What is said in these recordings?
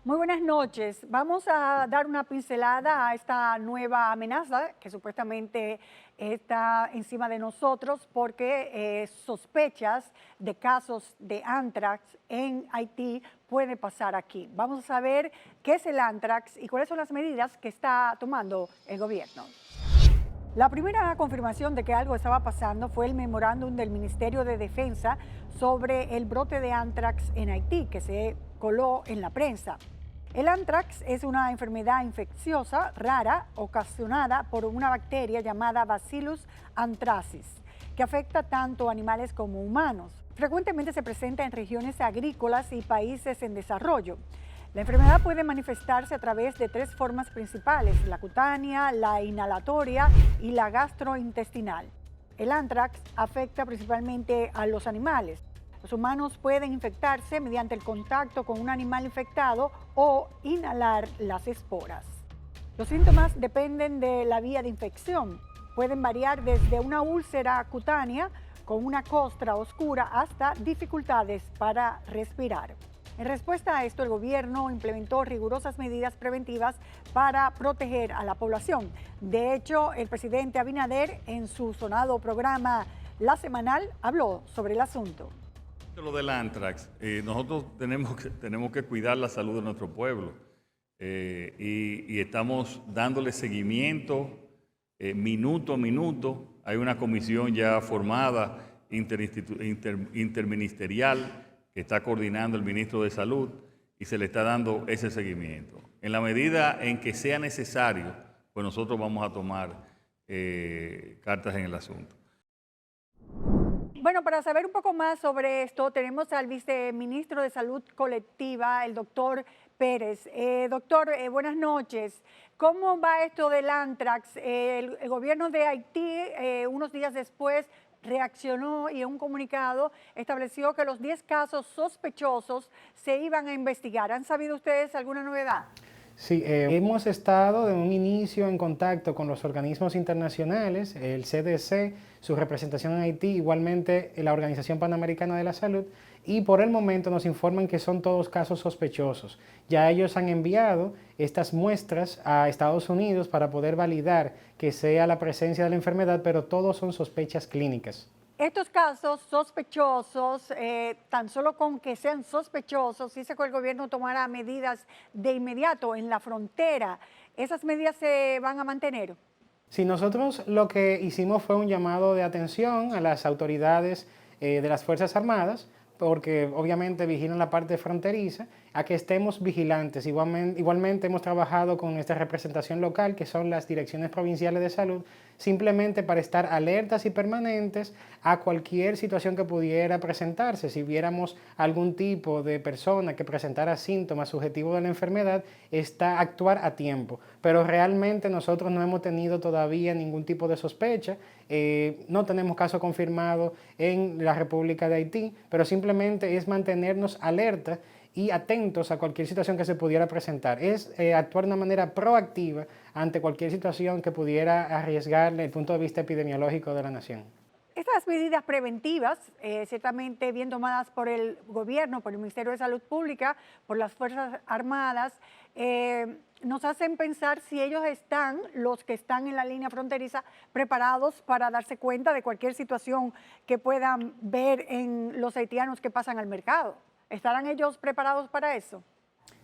Muy buenas noches. Vamos a dar una pincelada a esta nueva amenaza que supuestamente está encima de nosotros porque sospechas de casos de anthrax en Haití puede pasar aquí. Vamos a saber qué es el anthrax y cuáles son las medidas que está tomando el gobierno. La primera confirmación de que algo estaba pasando fue el memorándum del Ministerio de Defensa sobre el brote de anthrax en Haití, que se coló en la prensa. El anthrax es una enfermedad infecciosa rara ocasionada por una bacteria llamada Bacillus anthracis, que afecta tanto animales como humanos. Frecuentemente se presenta en regiones agrícolas y países en desarrollo. La enfermedad puede manifestarse a través de tres formas principales: la cutánea, la inhalatoria y la gastrointestinal. El anthrax afecta principalmente a los animales. Los humanos pueden infectarse mediante el contacto con un animal infectado o inhalar las esporas. Los síntomas dependen de la vía de infección. Pueden variar desde una úlcera cutánea con una costra oscura hasta dificultades para respirar. En respuesta a esto, el gobierno implementó rigurosas medidas preventivas para proteger a la población. De hecho, el presidente Abinader, en su sonado programa La Semanal, habló sobre el asunto. Lo del anthrax, nosotros tenemos que cuidar la salud de nuestro pueblo y estamos dándole seguimiento minuto a minuto. Hay una comisión ya formada interministerial que está coordinando el ministro de Salud y se le está dando ese seguimiento. En la medida en que sea necesario, pues nosotros vamos a tomar cartas en el asunto. Bueno, para saber un poco más sobre esto, tenemos al viceministro de Salud Colectiva, el doctor Pérez. Doctor, buenas noches. ¿Cómo va esto del anthrax? El gobierno de Haití, unos días después, reaccionó y en un comunicado estableció que los 10 casos sospechosos se iban a investigar. ¿Han sabido ustedes alguna novedad? Sí, hemos estado de un inicio en contacto con los organismos internacionales, el CDC, su representación en Haití, igualmente la Organización Panamericana de la Salud, y por el momento nos informan que son todos casos sospechosos. Ya ellos han enviado estas muestras a Estados Unidos para poder validar que sea la presencia de la enfermedad, pero todos son sospechas clínicas. Estos casos sospechosos, tan solo con que sean sospechosos, dice que el gobierno tomará medidas de inmediato en la frontera. ¿Esas medidas se van a mantener? Sí, nosotros lo que hicimos fue un llamado de atención a las autoridades de las Fuerzas Armadas, porque obviamente vigilan la parte fronteriza, a que estemos vigilantes. Igualmente hemos trabajado con esta representación local, que son las direcciones provinciales de salud, simplemente para estar alertas y permanentes a cualquier situación que pudiera presentarse. Si viéramos algún tipo de persona que presentara síntomas subjetivos de la enfermedad, actuar a tiempo. Pero realmente nosotros no hemos tenido todavía ningún tipo de sospecha. No tenemos caso confirmado en la República de Haití, pero simplemente es mantenernos alerta y atentos a cualquier situación que se pudiera presentar. Es actuar de una manera proactiva ante cualquier situación que pudiera arriesgar desde el punto de vista epidemiológico de la nación. Estas medidas preventivas, ciertamente bien tomadas por el gobierno, por el Ministerio de Salud Pública, por las Fuerzas Armadas, nos hacen pensar si ellos están, los que están en la línea fronteriza, preparados para darse cuenta de cualquier situación que puedan ver en los haitianos que pasan al mercado. ¿Estarán ellos preparados para eso?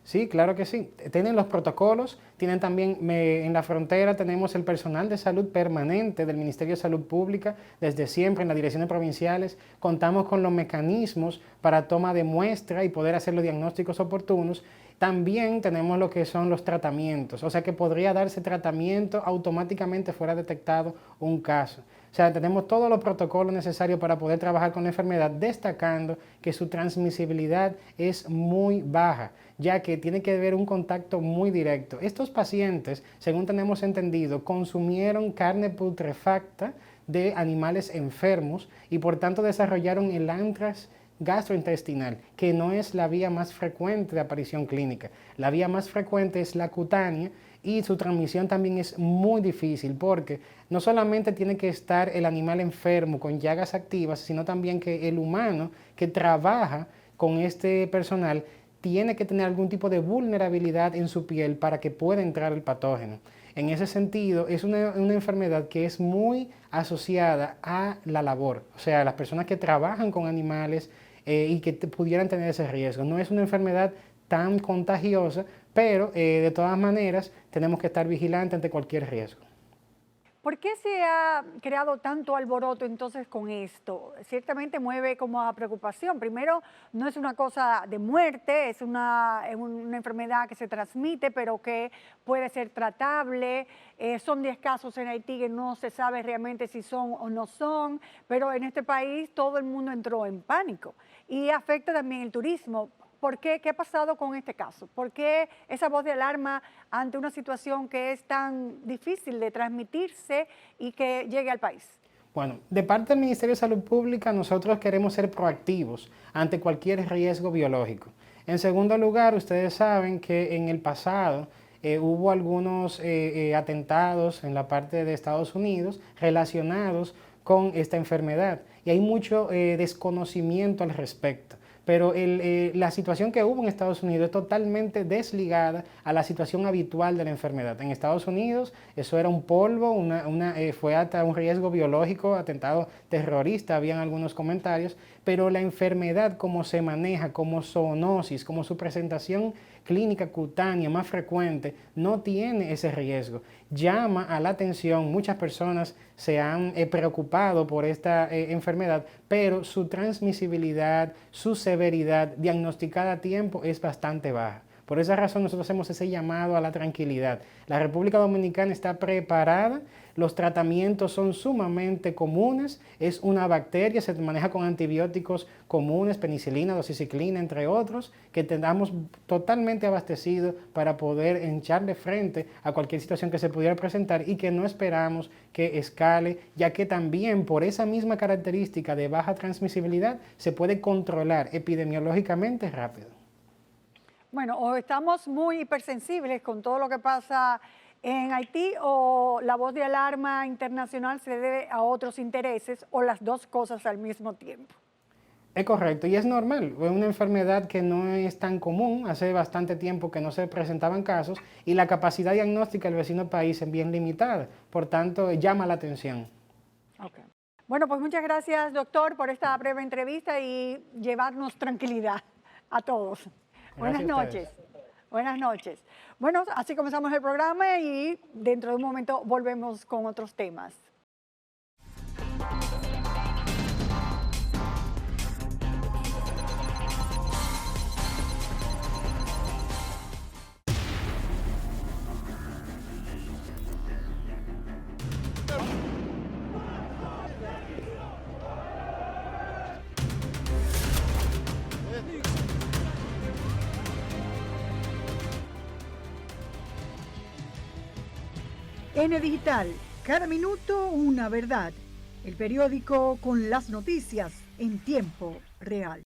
Sí, claro que sí. Tienen los protocolos, tienen también, en la frontera tenemos el personal de salud permanente del Ministerio de Salud Pública, desde siempre en las direcciones provinciales. Contamos con los mecanismos para toma de muestra y poder hacer los diagnósticos oportunos. También tenemos lo que son los tratamientos, o sea que podría darse tratamiento automáticamente fuera detectado un caso. O sea, tenemos todos los protocolos necesarios para poder trabajar con la enfermedad, destacando que su transmisibilidad es muy baja, ya que tiene que haber un contacto muy directo. Estos pacientes, según tenemos entendido, consumieron carne putrefacta de animales enfermos y por tanto desarrollaron el anthrax gastrointestinal, que no es la vía más frecuente de aparición clínica. La vía más frecuente es la cutánea y su transmisión también es muy difícil porque no solamente tiene que estar el animal enfermo con llagas activas, sino también que el humano que trabaja con este personal tiene que tener algún tipo de vulnerabilidad en su piel para que pueda entrar el patógeno. En ese sentido, es una enfermedad que es muy asociada a la labor, o sea, a las personas que trabajan con animales y que pudieran tener ese riesgo. No es una enfermedad tan contagiosa, pero de todas maneras tenemos que estar vigilantes ante cualquier riesgo. ¿Por qué se ha creado tanto alboroto entonces con esto? Ciertamente mueve como a preocupación. Primero, no es una cosa de muerte, es una enfermedad que se transmite, pero que puede ser tratable. Son 10 casos en Haití que no se sabe realmente si son o no son, pero en este país todo el mundo entró en pánico y afecta también el turismo. ¿Por qué? ¿Qué ha pasado con este caso? ¿Por qué esa voz de alarma ante una situación que es tan difícil de transmitirse y que llegue al país? Bueno, de parte del Ministerio de Salud Pública, nosotros queremos ser proactivos ante cualquier riesgo biológico. En segundo lugar, ustedes saben que en el pasado hubo algunos atentados en la parte de Estados Unidos relacionados con esta enfermedad y hay mucho desconocimiento al respecto. Pero la situación que hubo en Estados Unidos es totalmente desligada a la situación habitual de la enfermedad. En Estados Unidos eso era un polvo, fue hasta un riesgo biológico, atentado terrorista, habían algunos comentarios, pero la enfermedad como se maneja, como zoonosis, como su presentación clínica cutánea más frecuente, no tiene ese riesgo. Llama a la atención, muchas personas se han preocupado por esta enfermedad, pero su transmisibilidad, su severidad diagnosticada a tiempo es bastante baja. Por esa razón nosotros hacemos ese llamado a la tranquilidad. La República Dominicana está preparada, los tratamientos son sumamente comunes, es una bacteria, se maneja con antibióticos comunes, penicilina, doxiciclina, entre otros, que tengamos totalmente abastecido para poder echarle frente a cualquier situación que se pudiera presentar y que no esperamos que escale, ya que también por esa misma característica de baja transmisibilidad se puede controlar epidemiológicamente rápido. Bueno, o estamos muy hipersensibles con todo lo que pasa en Haití o la voz de alarma internacional se debe a otros intereses o las dos cosas al mismo tiempo. Es correcto y es normal, es una enfermedad que no es tan común, hace bastante tiempo que no se presentaban casos y la capacidad diagnóstica del vecino país es bien limitada, por tanto llama la atención. Okay. Bueno, pues muchas gracias, doctor, por esta breve entrevista y llevarnos tranquilidad a todos. Buenas Gracias a ustedes. noches. Buenas noches. Bueno, así comenzamos el programa y dentro de un momento volvemos con otros temas. N Digital, cada minuto una verdad. El periódico con las noticias en tiempo real.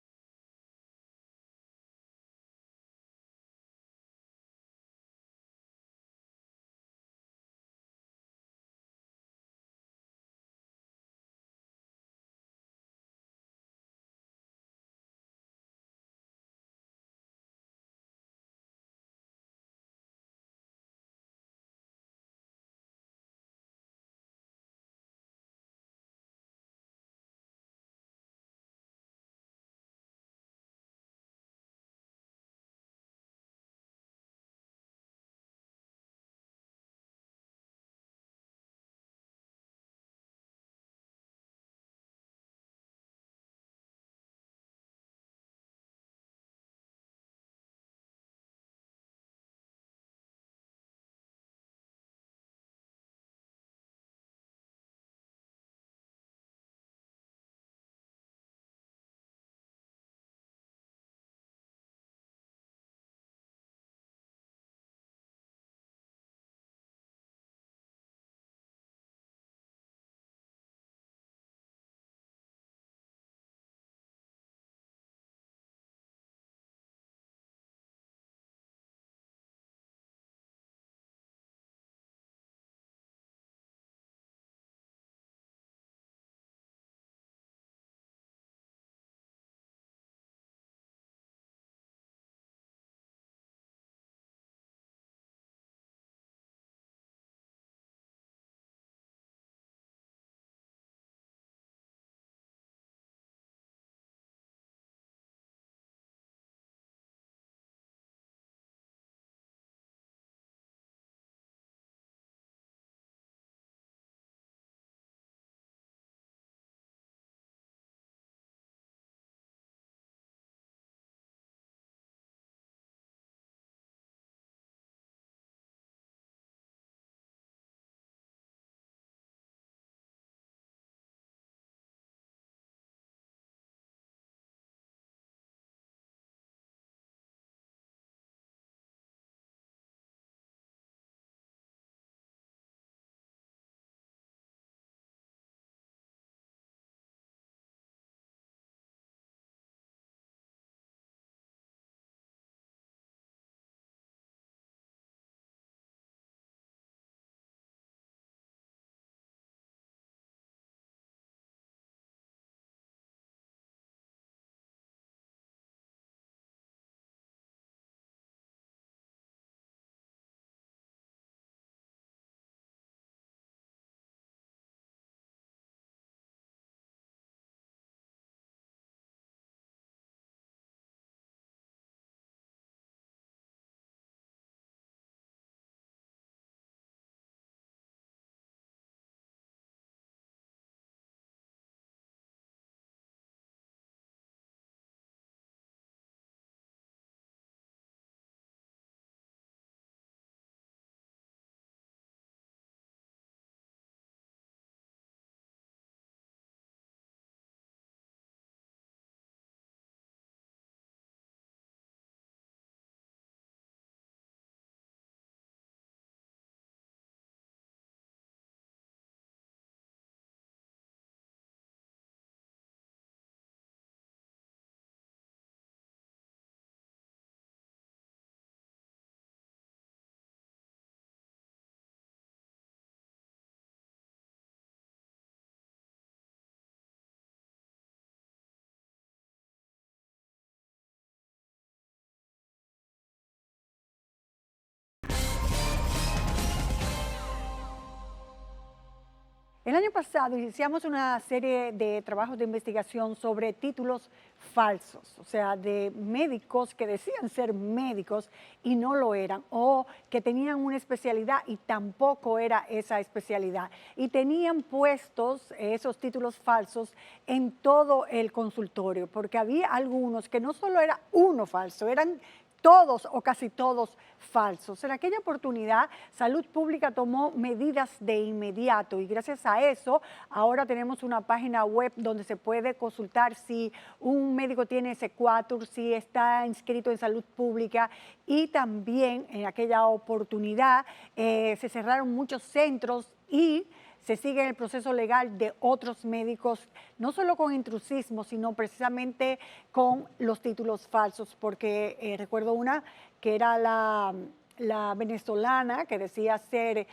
El año pasado iniciamos una serie de trabajos de investigación sobre títulos falsos, o sea, de médicos que decían ser médicos y no lo eran, o que tenían una especialidad y tampoco era esa especialidad. Y tenían puestos esos títulos falsos en todo el consultorio, porque había algunos que no solo era uno falso, eran todos o casi todos falsos. En aquella oportunidad, Salud Pública tomó medidas de inmediato y gracias a eso ahora tenemos una página web donde se puede consultar si un médico tiene Sequatur, si está inscrito en Salud Pública, y también en aquella oportunidad se cerraron muchos centros y se sigue el proceso legal de otros médicos, no solo con intrusismo, sino precisamente con los títulos falsos, porque recuerdo una que era la venezolana que decía ser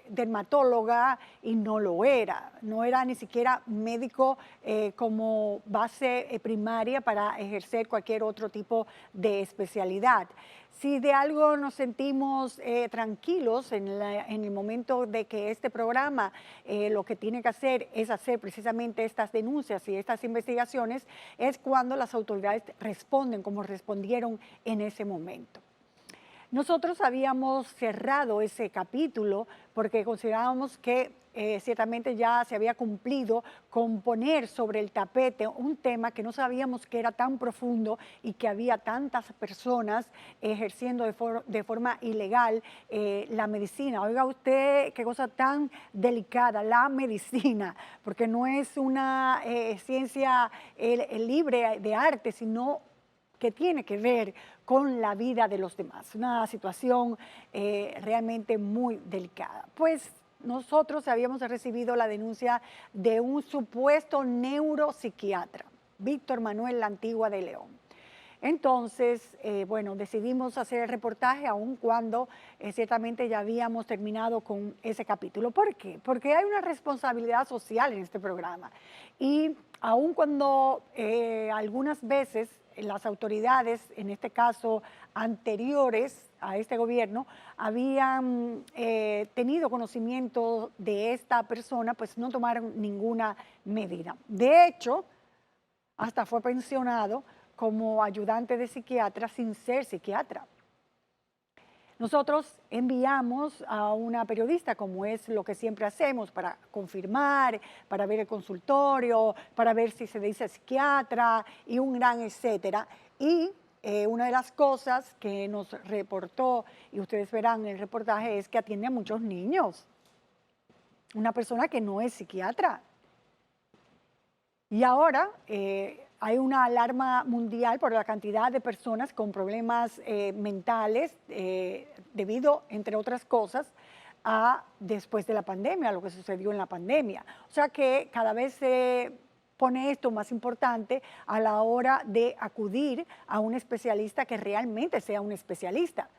dermatóloga y no lo era, no era ni siquiera médico como base primaria para ejercer cualquier otro tipo de especialidad. Si de algo nos sentimos tranquilos en el momento de que este programa lo que tiene que hacer es hacer precisamente estas denuncias y estas investigaciones, es cuando las autoridades responden como respondieron en ese momento. Nosotros habíamos cerrado ese capítulo porque considerábamos que ciertamente ya se había cumplido con poner sobre el tapete un tema que no sabíamos que era tan profundo y que había tantas personas ejerciendo de forma ilegal la medicina. Oiga usted qué cosa tan delicada, la medicina, porque no es una ciencia libre de arte, sino que tiene que ver con la vida de los demás, una situación realmente muy delicada. Pues nosotros habíamos recibido la denuncia de un supuesto neuropsiquiatra, Víctor Manuel La Antigua de León. Entonces, bueno, decidimos hacer el reportaje aun cuando ciertamente ya habíamos terminado con ese capítulo. ¿Por qué? Porque hay una responsabilidad social en este programa y aun cuando algunas veces las autoridades, en este caso anteriores a este gobierno, habían tenido conocimiento de esta persona, pues no tomaron ninguna medida. De hecho, hasta fue pensionado como ayudante de psiquiatra sin ser psiquiatra. Nosotros enviamos a una periodista, como es lo que siempre hacemos, para confirmar, para ver el consultorio, para ver si se dice psiquiatra y un gran etcétera. Y una de las cosas que nos reportó, y ustedes verán en el reportaje, es que atiende a muchos niños. Una persona que no es psiquiatra. Y ahora hay una alarma mundial por la cantidad de personas con problemas mentales debido, entre otras cosas, a después de la pandemia, a lo que sucedió en la pandemia. O sea que cada vez se pone esto más importante a la hora de acudir a un especialista que realmente sea un especialista.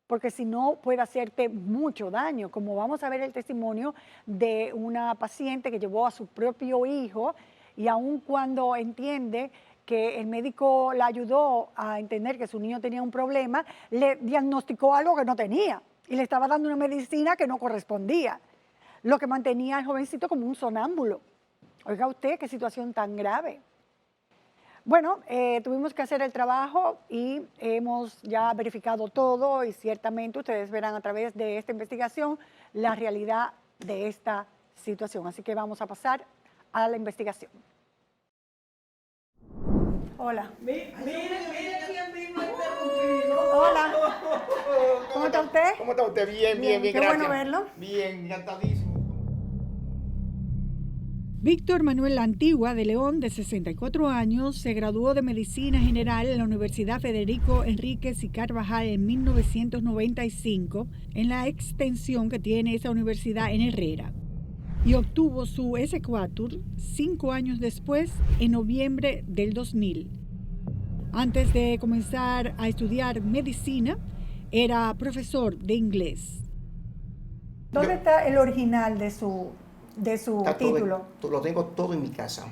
Porque si no puede hacerte mucho daño, como vamos a ver el testimonio de una paciente que llevó a su propio hijo y aun cuando entiende que el médico la ayudó a entender que su niño tenía un problema, le diagnosticó algo que no tenía y le estaba dando una medicina que no correspondía, lo que mantenía al jovencito como un sonámbulo. Oiga usted, qué situación tan grave. Bueno, tuvimos que hacer el trabajo y hemos ya verificado todo y ciertamente ustedes verán a través de esta investigación la realidad de esta situación. Así que vamos a pasar a la investigación. Hola. Mire quién vino a interrumpirnos. Hola. ¿Cómo está usted? ¿Cómo está usted? Bien, Qué gracias. bueno verlo. Bien, encantadísimo. Víctor Manuel La Antigua de León, de 64 años, se graduó de Medicina General en la Universidad Federico Enríquez y Carvajal en 1995, en la extensión que tiene esa universidad en Herrera, y obtuvo su Sequatur 5 años después, en noviembre del 2000. Antes de comenzar a estudiar medicina, era profesor de inglés. ¿Dónde está el original de su Está título? Lo tengo todo en mi casa.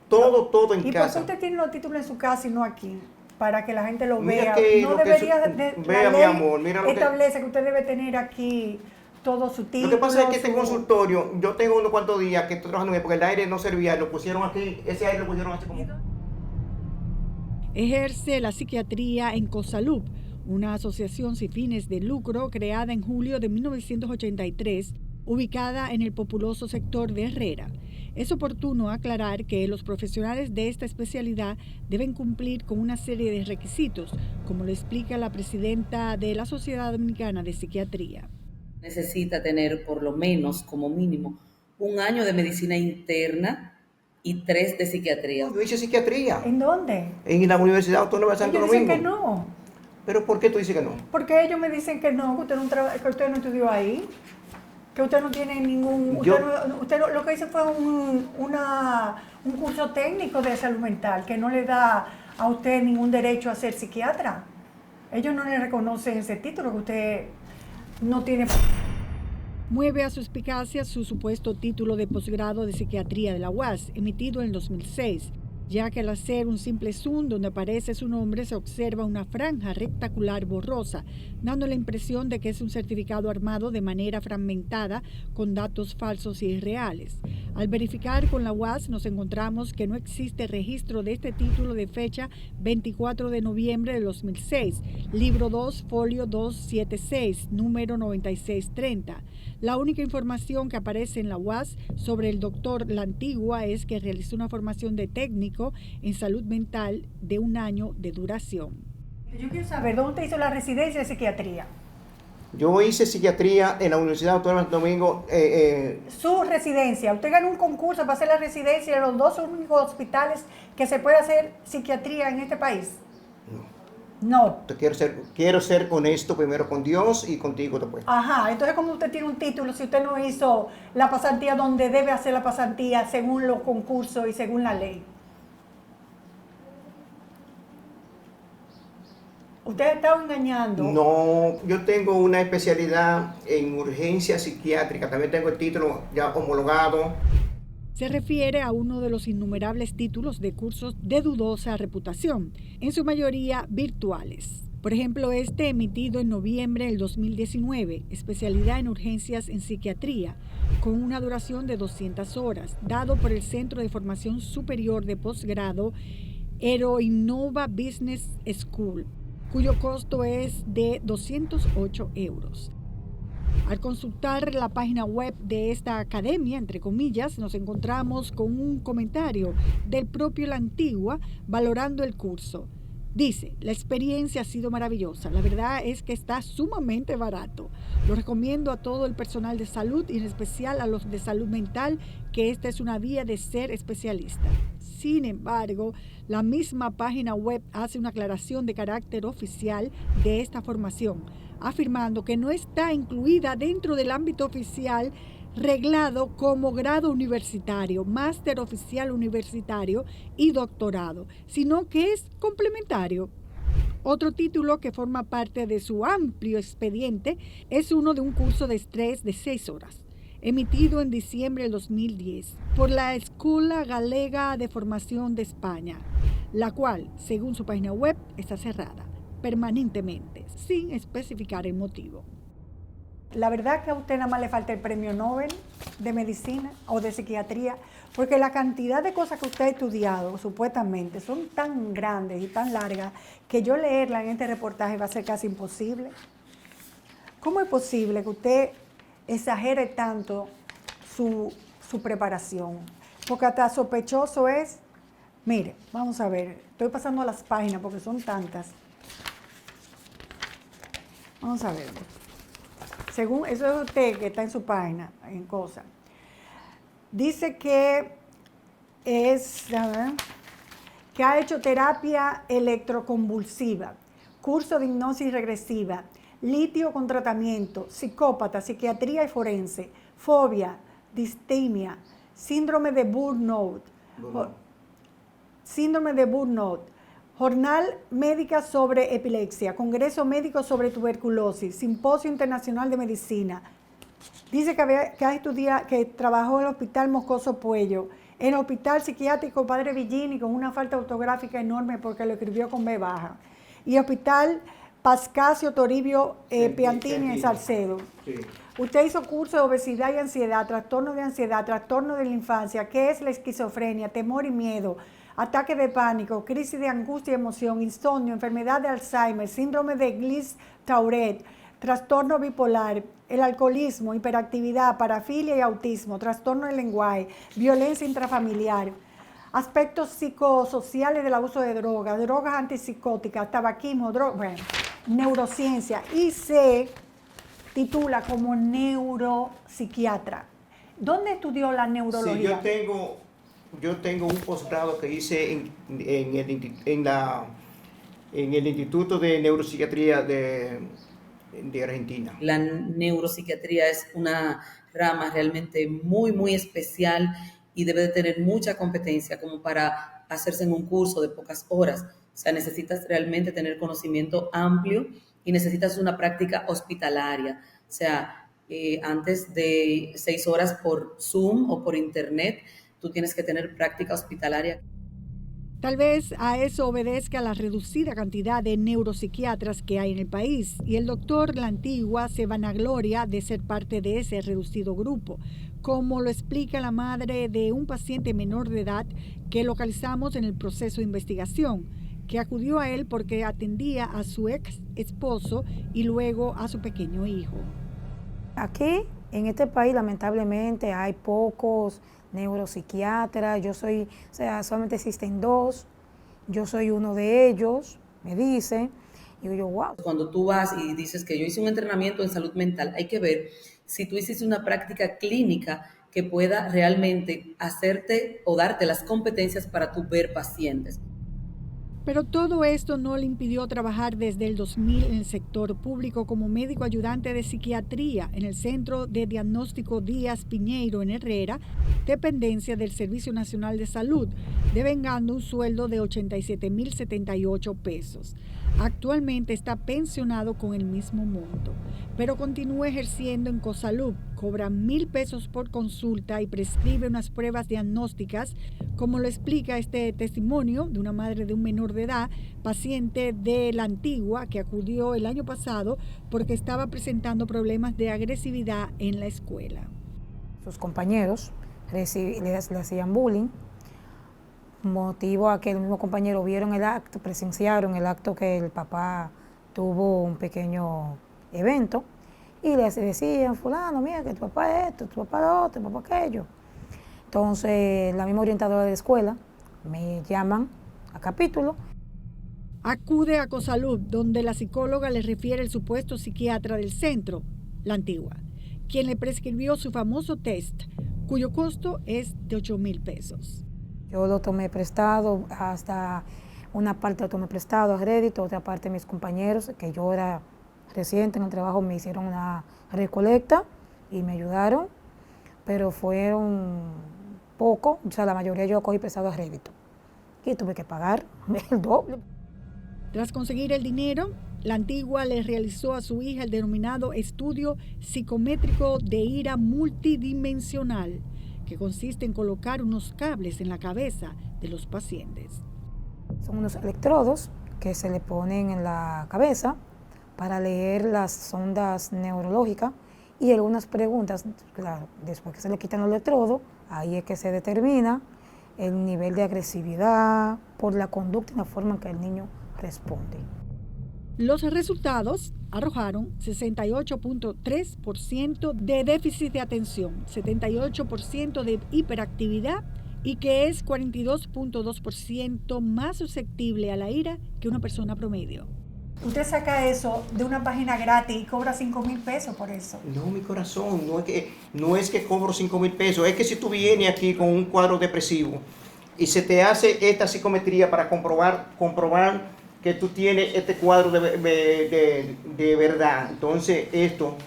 Todo en ¿Y por qué casa. usted tiene los títulos en su casa y no aquí? Para que la gente lo Mira vea. que No lo que debería su- de vea, la mi ley amor, mira lo que- establece que usted debe tener aquí todo su título. Lo que pasa es que este consultorio, yo tengo unos cuantos días que estoy trabajando en él porque el aire no servía, lo pusieron aquí, ese aire lo pusieron así como... Ejerce la psiquiatría en COSALUP, una asociación sin fines de lucro creada en julio de 1983, ubicada en el populoso sector de Herrera. Es oportuno aclarar que los profesionales de esta especialidad deben cumplir con una serie de requisitos, como lo explica la presidenta de la Sociedad Dominicana de Psiquiatría. Necesita tener por lo menos, como mínimo, 1 año de medicina interna y 3 de psiquiatría. Yo hice psiquiatría. ¿En dónde? En la Universidad Autónoma de Santo Ellos Domingo. dicen que no. ¿Pero por qué tú dices que no? Porque ellos me dicen que no, que usted no estudió ahí, que usted no tiene ningún... lo que hizo fue un curso técnico de salud mental, que no le da a usted ningún derecho a ser psiquiatra. Ellos no le reconocen ese título que usted no tiene. Mueve a suspicacia su supuesto título de posgrado de psiquiatría de la UAS, emitido en 2006, ya que al hacer un simple zoom donde aparece su nombre se observa una franja rectangular borrosa, dando la impresión de que es un certificado armado de manera fragmentada con datos falsos y irreales. Al verificar con la UAS nos encontramos que no existe registro de este título de fecha 24 de noviembre de 2006, libro 2, folio 276, número 9630. La única información que aparece en la UAS sobre el doctor La Antigua es que realizó una formación de técnico en salud mental de 1 año de duración. Yo quiero saber, ¿dónde usted hizo la residencia de psiquiatría? Yo hice psiquiatría en la Universidad Autónoma de Santo Domingo. Su residencia, usted ganó un concurso para hacer la residencia de los 2 únicos hospitales que se puede hacer psiquiatría en este país. No. Quiero ser honesto primero con Dios y contigo después. Ajá, entonces ¿cómo usted tiene un título si usted no hizo la pasantía donde debe hacer la pasantía según los concursos y según la ley? Usted ha estado engañando. No, yo tengo una especialidad en urgencia psiquiátrica, también tengo el título ya homologado. Se refiere a uno de los innumerables títulos de cursos de dudosa reputación, en su mayoría virtuales. Por ejemplo, este emitido en noviembre del 2019, especialidad en urgencias en psiquiatría, con una duración de 200 horas, dado por el Centro de Formación Superior de Posgrado Aeroinnova Business School, cuyo costo es de 208 euros. Al consultar la página web de esta academia, entre comillas, nos encontramos con un comentario del propio La Antigua valorando el curso. Dice, la experiencia ha sido maravillosa, la verdad es que está sumamente barato. Lo recomiendo a todo el personal de salud y en especial a los de salud mental, que esta es una vía de ser especialista. Sin embargo, la misma página web hace una aclaración de carácter oficial de esta formación, afirmando que no está incluida dentro del ámbito oficial reglado como grado universitario, máster oficial universitario y doctorado, sino que es complementario. Otro título que forma parte de su amplio expediente es uno de un curso de estrés de 6 horas, emitido en diciembre del 2010 por la Escuela Galega de Formación de España, la cual, según su página web, está cerrada permanentemente, sin especificar el motivo. La verdad que a usted nada más le falta el premio Nobel de medicina o de psiquiatría, porque la cantidad de cosas que usted ha estudiado, supuestamente, son tan grandes y tan largas que yo leerla en este reportaje va a ser casi imposible. ¿Cómo es posible que usted exagere tanto su preparación? Porque hasta sospechoso es, mire, vamos a ver, estoy pasando a las páginas porque son tantas. Vamos a ver. Según eso es usted que está en su página, en cosas. Dice que que ha hecho terapia electroconvulsiva, curso de hipnosis regresiva, litio con tratamiento, psicópata, psiquiatría y forense, fobia, distimia, síndrome de burnout, Jornal Médica sobre Epilepsia, Congreso Médico sobre Tuberculosis, Simposio Internacional de Medicina. Dice que trabajó en el Hospital Moscoso Puello, en el Hospital Psiquiátrico Padre Villini, con una falta ortográfica enorme porque lo escribió con B baja, y Hospital Pascasio Toribio Piantini en Salcedo. Sí. Usted hizo curso de obesidad y ansiedad, trastorno de ansiedad, trastorno de la infancia, ¿qué es la esquizofrenia, temor y miedo, ataque de pánico, crisis de angustia y emoción, insomnio, enfermedad de Alzheimer, síndrome de Glitz-Tourette, trastorno bipolar, el alcoholismo, hiperactividad, parafilia y autismo, trastorno del lenguaje, violencia intrafamiliar, aspectos psicosociales del abuso de drogas, drogas antipsicóticas, tabaquismo, neurociencia, y se titula como neuropsiquiatra. ¿Dónde estudió la neurología? Sí, yo tengo un posgrado que hice en el Instituto de Neuropsiquiatría de Argentina. La neuropsiquiatría es una rama realmente muy, muy especial y debe de tener mucha competencia como para hacerse en un curso de pocas horas. O sea, necesitas realmente tener conocimiento amplio y necesitas una práctica hospitalaria. O sea, antes de 6 horas por Zoom o por Internet, tú tienes que tener práctica hospitalaria. Tal vez a eso obedezca la reducida cantidad de neuropsiquiatras que hay en el país y el doctor La Antigua se vanagloria de ser parte de ese reducido grupo, como lo explica la madre de un paciente menor de edad que localizamos en el proceso de investigación, que acudió a él porque atendía a su ex esposo y luego a su pequeño hijo. Aquí, en este país, lamentablemente, hay pocos neuropsiquiatras. Solamente existen 2. Yo soy uno de ellos, me dicen. Y yo, wow. Cuando tú vas y dices que yo hice un entrenamiento en salud mental, hay que ver si tú hiciste una práctica clínica que pueda realmente hacerte o darte las competencias para tú ver pacientes. Pero todo esto no le impidió trabajar desde el 2000 en el sector público como médico ayudante de psiquiatría en el Centro de Diagnóstico Díaz Piñeiro en Herrera, dependencia del Servicio Nacional de Salud, devengando un sueldo de 87.078 pesos. Actualmente está pensionado con el mismo monto, pero continúa ejerciendo en Cosalud, cobra 1,000 pesos por consulta y prescribe unas pruebas diagnósticas, como lo explica este testimonio de una madre de un menor de edad, paciente de La Antigua, que acudió el año pasado porque estaba presentando problemas de agresividad en la escuela. Sus compañeros le hacían bullying, motivo a que el mismo compañero vieron el acto, presenciaron el acto que el papá tuvo un pequeño evento y les decían, fulano, mira que tu papá es esto, tu papá lo otro, tu papá aquello. Entonces la misma orientadora de la escuela me llaman a capítulo. Acude a Cosalud, donde la psicóloga le refiere el supuesto psiquiatra del centro, La Antigua, quien le prescribió su famoso test, cuyo costo es de 8,000 pesos. Yo lo tomé prestado, hasta una parte lo tomé prestado a crédito, otra parte mis compañeros, que yo era reciente en el trabajo, me hicieron una recolecta y me ayudaron, pero fueron poco, o sea, la mayoría yo cogí prestado a crédito y tuve que pagar el doble. Tras conseguir el dinero, La Antigua le realizó a su hija el denominado estudio psicométrico de ira multidimensional, que consiste en colocar unos cables en la cabeza de los pacientes. Son unos electrodos que se le ponen en la cabeza para leer las ondas neurológicas y algunas preguntas. Claro, después que se le quitan los electrodos, ahí es que se determina el nivel de agresividad por la conducta y la forma en que el niño responde. Los resultados arrojaron 68.3% de déficit de atención, 78% de hiperactividad y que es 42.2% más susceptible a la ira que una persona promedio. Usted saca eso de una página gratis y cobra 5,000 pesos por eso. No, mi corazón, no es que cobro 5,000 pesos, es que si tú vienes aquí con un cuadro depresivo y se te hace esta psicometría para comprobar que tú tienes este cuadro de verdad, entonces esto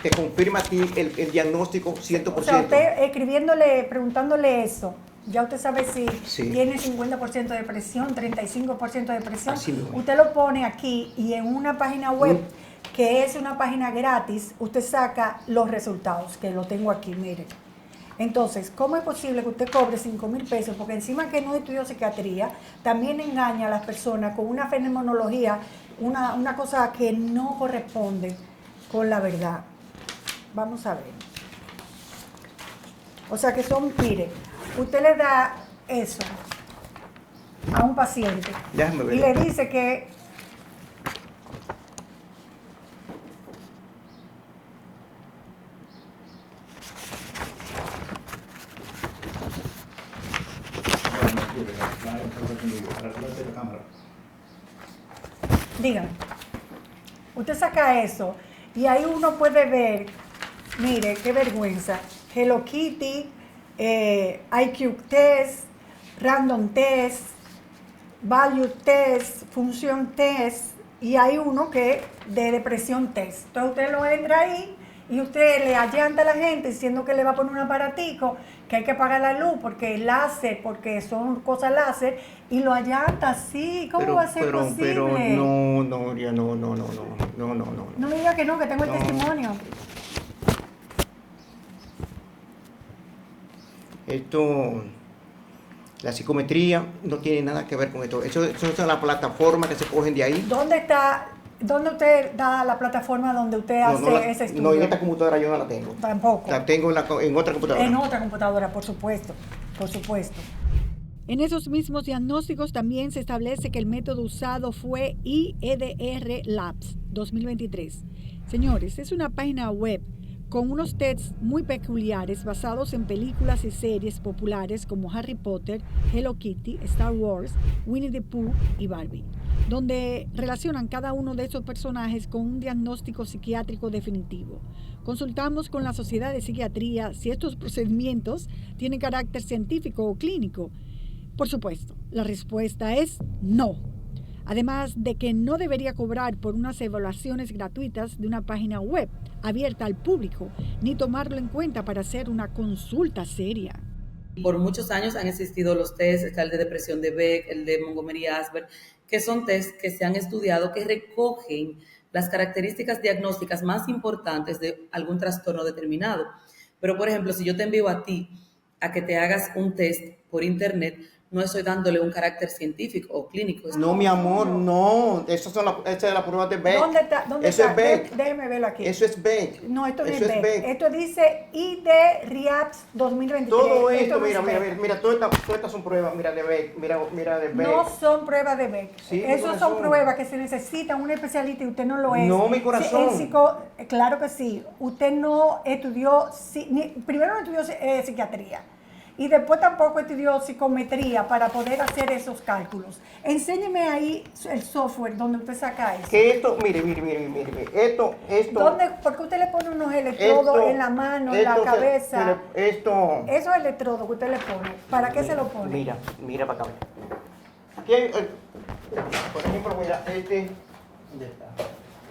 te confirma a ti el diagnóstico 100%. O sea, usted escribiéndole, preguntándole eso, ya usted sabe si Sí. tiene 50% de depresión, 35% de depresión. Así mismo. Usted lo pone aquí y en una página web, que es una página gratis, usted saca los resultados, que lo tengo aquí, mire. Entonces, ¿cómo es posible que usted cobre 5,000 pesos? Porque encima que no estudió psiquiatría, también engaña a las personas con una fenomenología, una cosa que no corresponde con la verdad. Vamos a ver. O sea que son, mire, usted le da eso a un paciente Déjame ver. y le dice que dígame, usted saca eso y ahí uno puede ver, mire, qué vergüenza, Hello Kitty, IQ Test, Random Test, Value Test, Función Test, y hay uno que de depresión test. Entonces usted lo entra ahí y usted le allanta a la gente diciendo que le va a poner un aparatico, que hay que apagar la luz porque es láser, porque son cosas láser, y lo allanta así. ¿Cómo va a ser posible? Pero no, ya no. No me diga que no, que tengo el testimonio. Esto, la psicometría no tiene nada que ver con esto. Eso es la plataforma que se cogen de ahí. ¿Dónde usted da la plataforma donde usted hace ese estudio? No, en esta computadora yo no la tengo. Tampoco. La tengo en otra computadora. En otra computadora, por supuesto. En esos mismos diagnósticos también se establece que el método usado fue IEDR Labs 2023. Señores, es una página web con unos tests muy peculiares basados en películas y series populares como Harry Potter, Hello Kitty, Star Wars, Winnie the Pooh y Barbie, donde relacionan cada uno de esos personajes con un diagnóstico psiquiátrico definitivo. Consultamos con la Sociedad de Psiquiatría si estos procedimientos tienen carácter científico o clínico. Por supuesto, la respuesta es no. Además de que no debería cobrar por unas evaluaciones gratuitas de una página web abierta al público, ni tomarlo en cuenta para hacer una consulta seria. Por muchos años han existido los test, está el de depresión de Beck, el de Montgomery-Åsberg, que son test que se han estudiado que recogen las características diagnósticas más importantes de algún trastorno determinado. Pero, por ejemplo, si yo te envío a ti a que te hagas un test por internet, no estoy dándole un carácter científico o clínico. No, mi amor, no. Esa es la prueba de Beck. ¿Dónde está? Eso es Beck. Déjeme verlo aquí. Eso es Beck. No, esto no Eso es Beck. Esto dice IDRIAPS 2023. Todo esto, no mira, todas estas son pruebas, mira, de Beck, mira de Beck. No son pruebas de Beck. Sí, Esas son pruebas que se necesitan un especialista y usted no lo es. No, mi corazón. Claro que sí. Usted no estudió, primero no estudió psiquiatría. Y después tampoco estudió psicometría para poder hacer esos cálculos. Enséñeme ahí el software donde usted saca eso. Que esto, mire. Esto. ¿Por qué usted le pone unos electrodos en la mano, en la cabeza? Esos electrodos que usted le pone, ¿para qué se lo pone? Mira para acá. Aquí hay, por ejemplo, mira, ¿dónde está?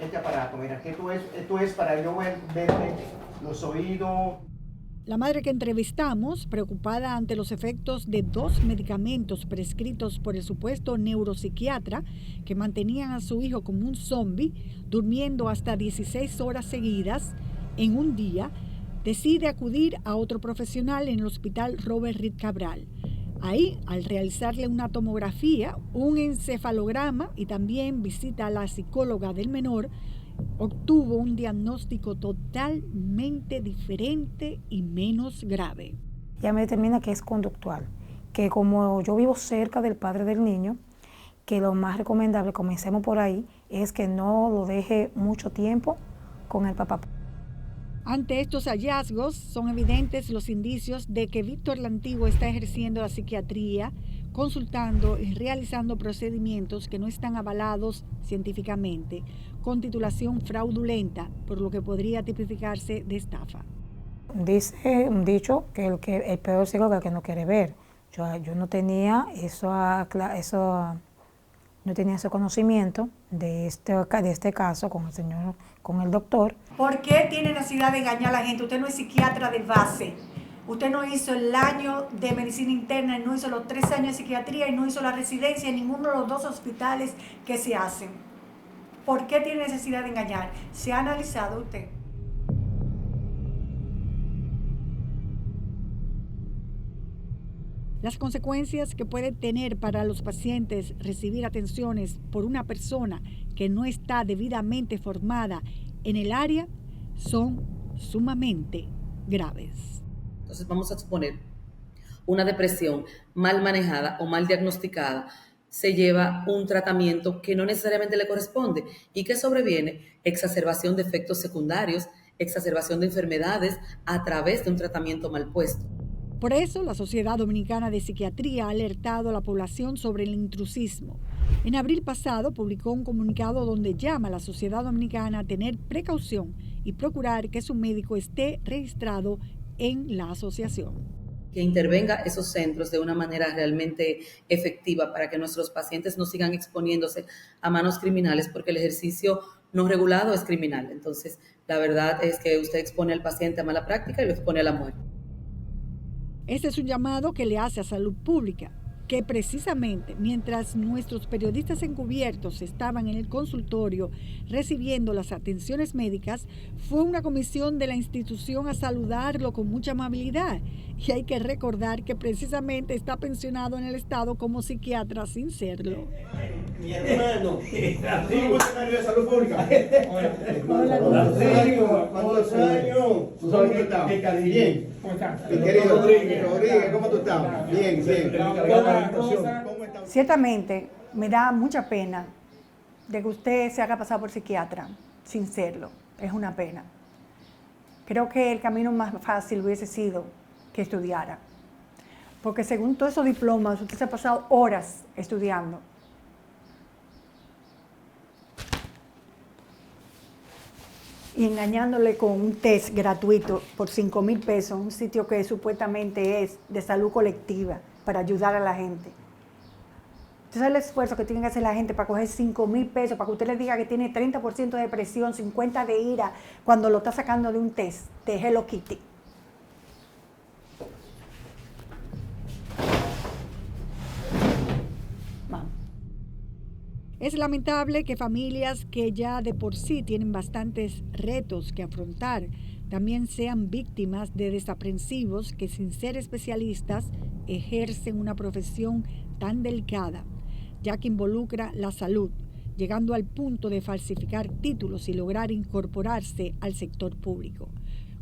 Este aparato, mira, que esto es para yo ver los oídos. La madre que entrevistamos, preocupada ante los efectos de 2 medicamentos prescritos por el supuesto neuropsiquiatra que mantenían a su hijo como un zombie, durmiendo hasta 16 horas seguidas en un día, decide acudir a otro profesional en el hospital Robert Reed Cabral. Ahí, al realizarle una tomografía, un encefalograma y también visita a la psicóloga del menor, obtuvo un diagnóstico totalmente diferente y menos grave. Ya me determina que es conductual, que como yo vivo cerca del padre del niño, que lo más recomendable, comencemos por ahí, es que no lo deje mucho tiempo con el papá. Ante estos hallazgos, son evidentes los indicios de que Víctor Lantigua está ejerciendo la psiquiatría, consultando y realizando procedimientos que no están avalados científicamente, con titulación fraudulenta, por lo que podría tipificarse de estafa. Dice un dicho que el peor ciego es el que no quiere ver. Yo no tenía no tenía ese conocimiento de este caso con el doctor. ¿Por qué tiene necesidad de engañar a la gente? Usted no es psiquiatra de base. Usted no hizo el año de medicina interna, no hizo los 3 años de psiquiatría y no hizo la residencia en ninguno de los 2 hospitales que se hacen. ¿Por qué tiene necesidad de engañar? ¿Se ha analizado usted? Las consecuencias que puede tener para los pacientes recibir atenciones por una persona que no está debidamente formada en el área son sumamente graves. Entonces vamos a suponer una depresión mal manejada o mal diagnosticada se lleva un tratamiento que no necesariamente le corresponde y que sobreviene exacerbación de efectos secundarios, exacerbación de enfermedades a través de un tratamiento mal puesto. Por eso, la Sociedad Dominicana de Psiquiatría ha alertado a la población sobre el intrusismo. En abril pasado publicó un comunicado donde llama a la sociedad dominicana a tener precaución y procurar que su médico esté registrado en la asociación. Que intervenga esos centros de una manera realmente efectiva para que nuestros pacientes no sigan exponiéndose a manos criminales, porque el ejercicio no regulado es criminal. Entonces, la verdad es que usted expone al paciente a mala práctica y lo expone a la muerte. Este es un llamado que le hace a Salud Pública, que precisamente mientras nuestros periodistas encubiertos estaban en el consultorio recibiendo las atenciones médicas, fue una comisión de la institución a saludarlo con mucha amabilidad. Y hay que recordar que precisamente está pensionado en el Estado como psiquiatra sin serlo. Mi hermano, funcionario de salud pública. ¿Cuántos años? ¿Cómo tú estás? Bien. Mi querido Rodríguez, ¿cómo tú estás? Bien, bien. Ciertamente me da mucha pena de que usted se haga pasar por psiquiatra sin serlo. Es una pena. Creo que el camino más fácil hubiese sido que estudiara. Porque según todos esos diplomas, usted se ha pasado horas estudiando. Y engañándole con un test gratuito por 5,000 pesos, un sitio que supuestamente es de salud colectiva para ayudar a la gente. Entonces el esfuerzo que tiene que hacer la gente para coger 5,000 pesos, para que usted le diga que tiene 30% de depresión, 50% de ira, cuando lo está sacando de un test de Hello Kitty. Vamos. Es lamentable que familias que ya de por sí tienen bastantes retos que afrontar también sean víctimas de desaprensivos que sin ser especialistas ejercen una profesión tan delicada, ya que involucra la salud, llegando al punto de falsificar títulos y lograr incorporarse al sector público.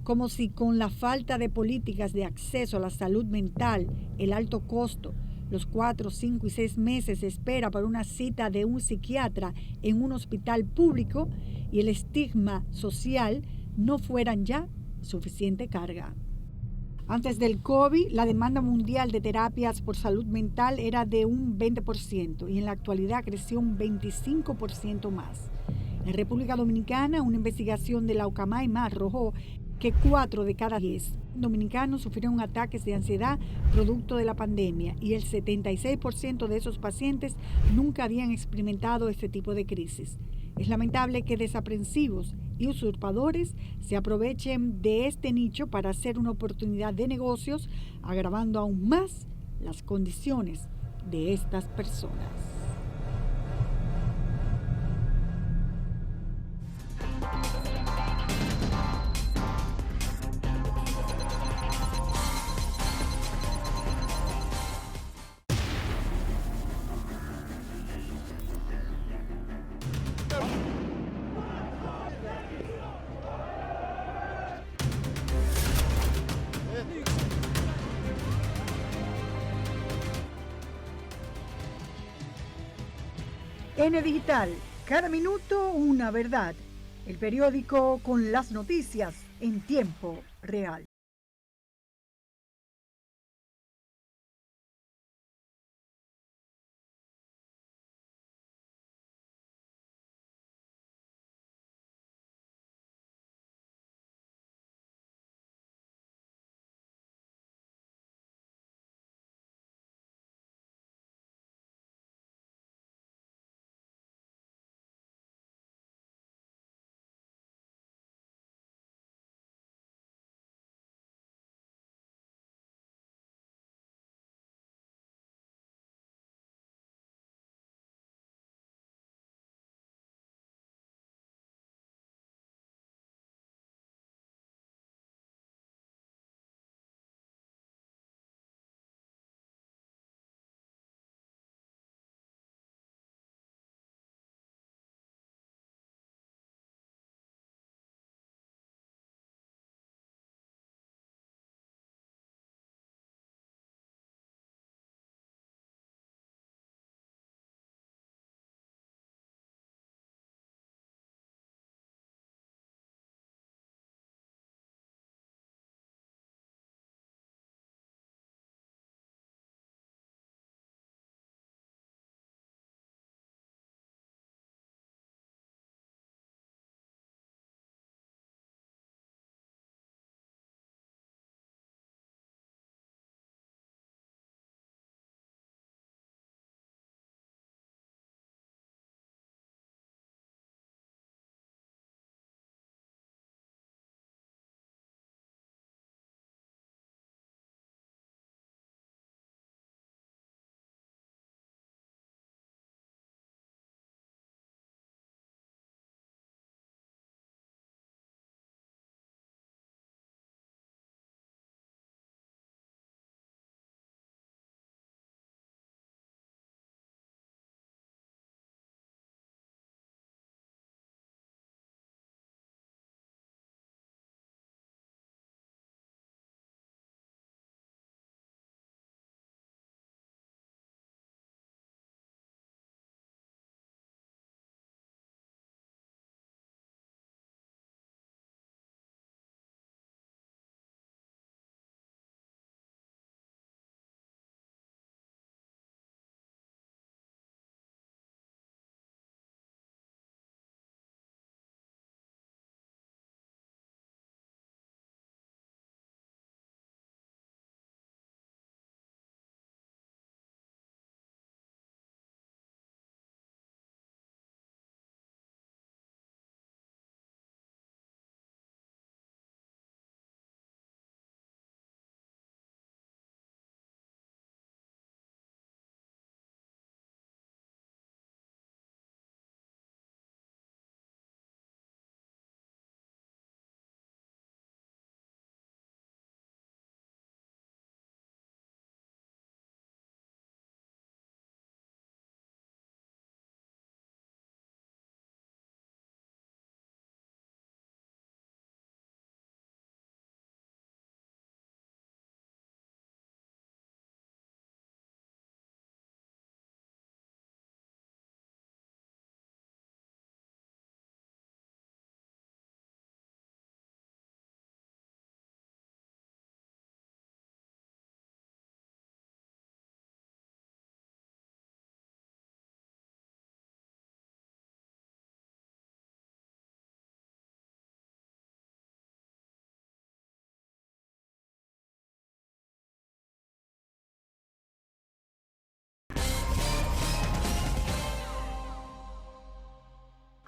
Como si con la falta de políticas de acceso a la salud mental, el alto costo, los 4, 5 y 6 meses de espera para una cita de un psiquiatra en un hospital público y el estigma social no fueran ya suficiente carga. Antes del COVID, la demanda mundial de terapias por salud mental era de un 20% y en la actualidad creció un 25% más. En República Dominicana, una investigación de la Ucamaima arrojó que 4 de cada 10 dominicanos sufrieron ataques de ansiedad producto de la pandemia y el 76% de esos pacientes nunca habían experimentado este tipo de crisis. Es lamentable que desaprensivos y usurpadores se aprovechen de este nicho para hacer una oportunidad de negocios, agravando aún más las condiciones de estas personas. N Digital, cada minuto una verdad. El periódico con las noticias en tiempo real.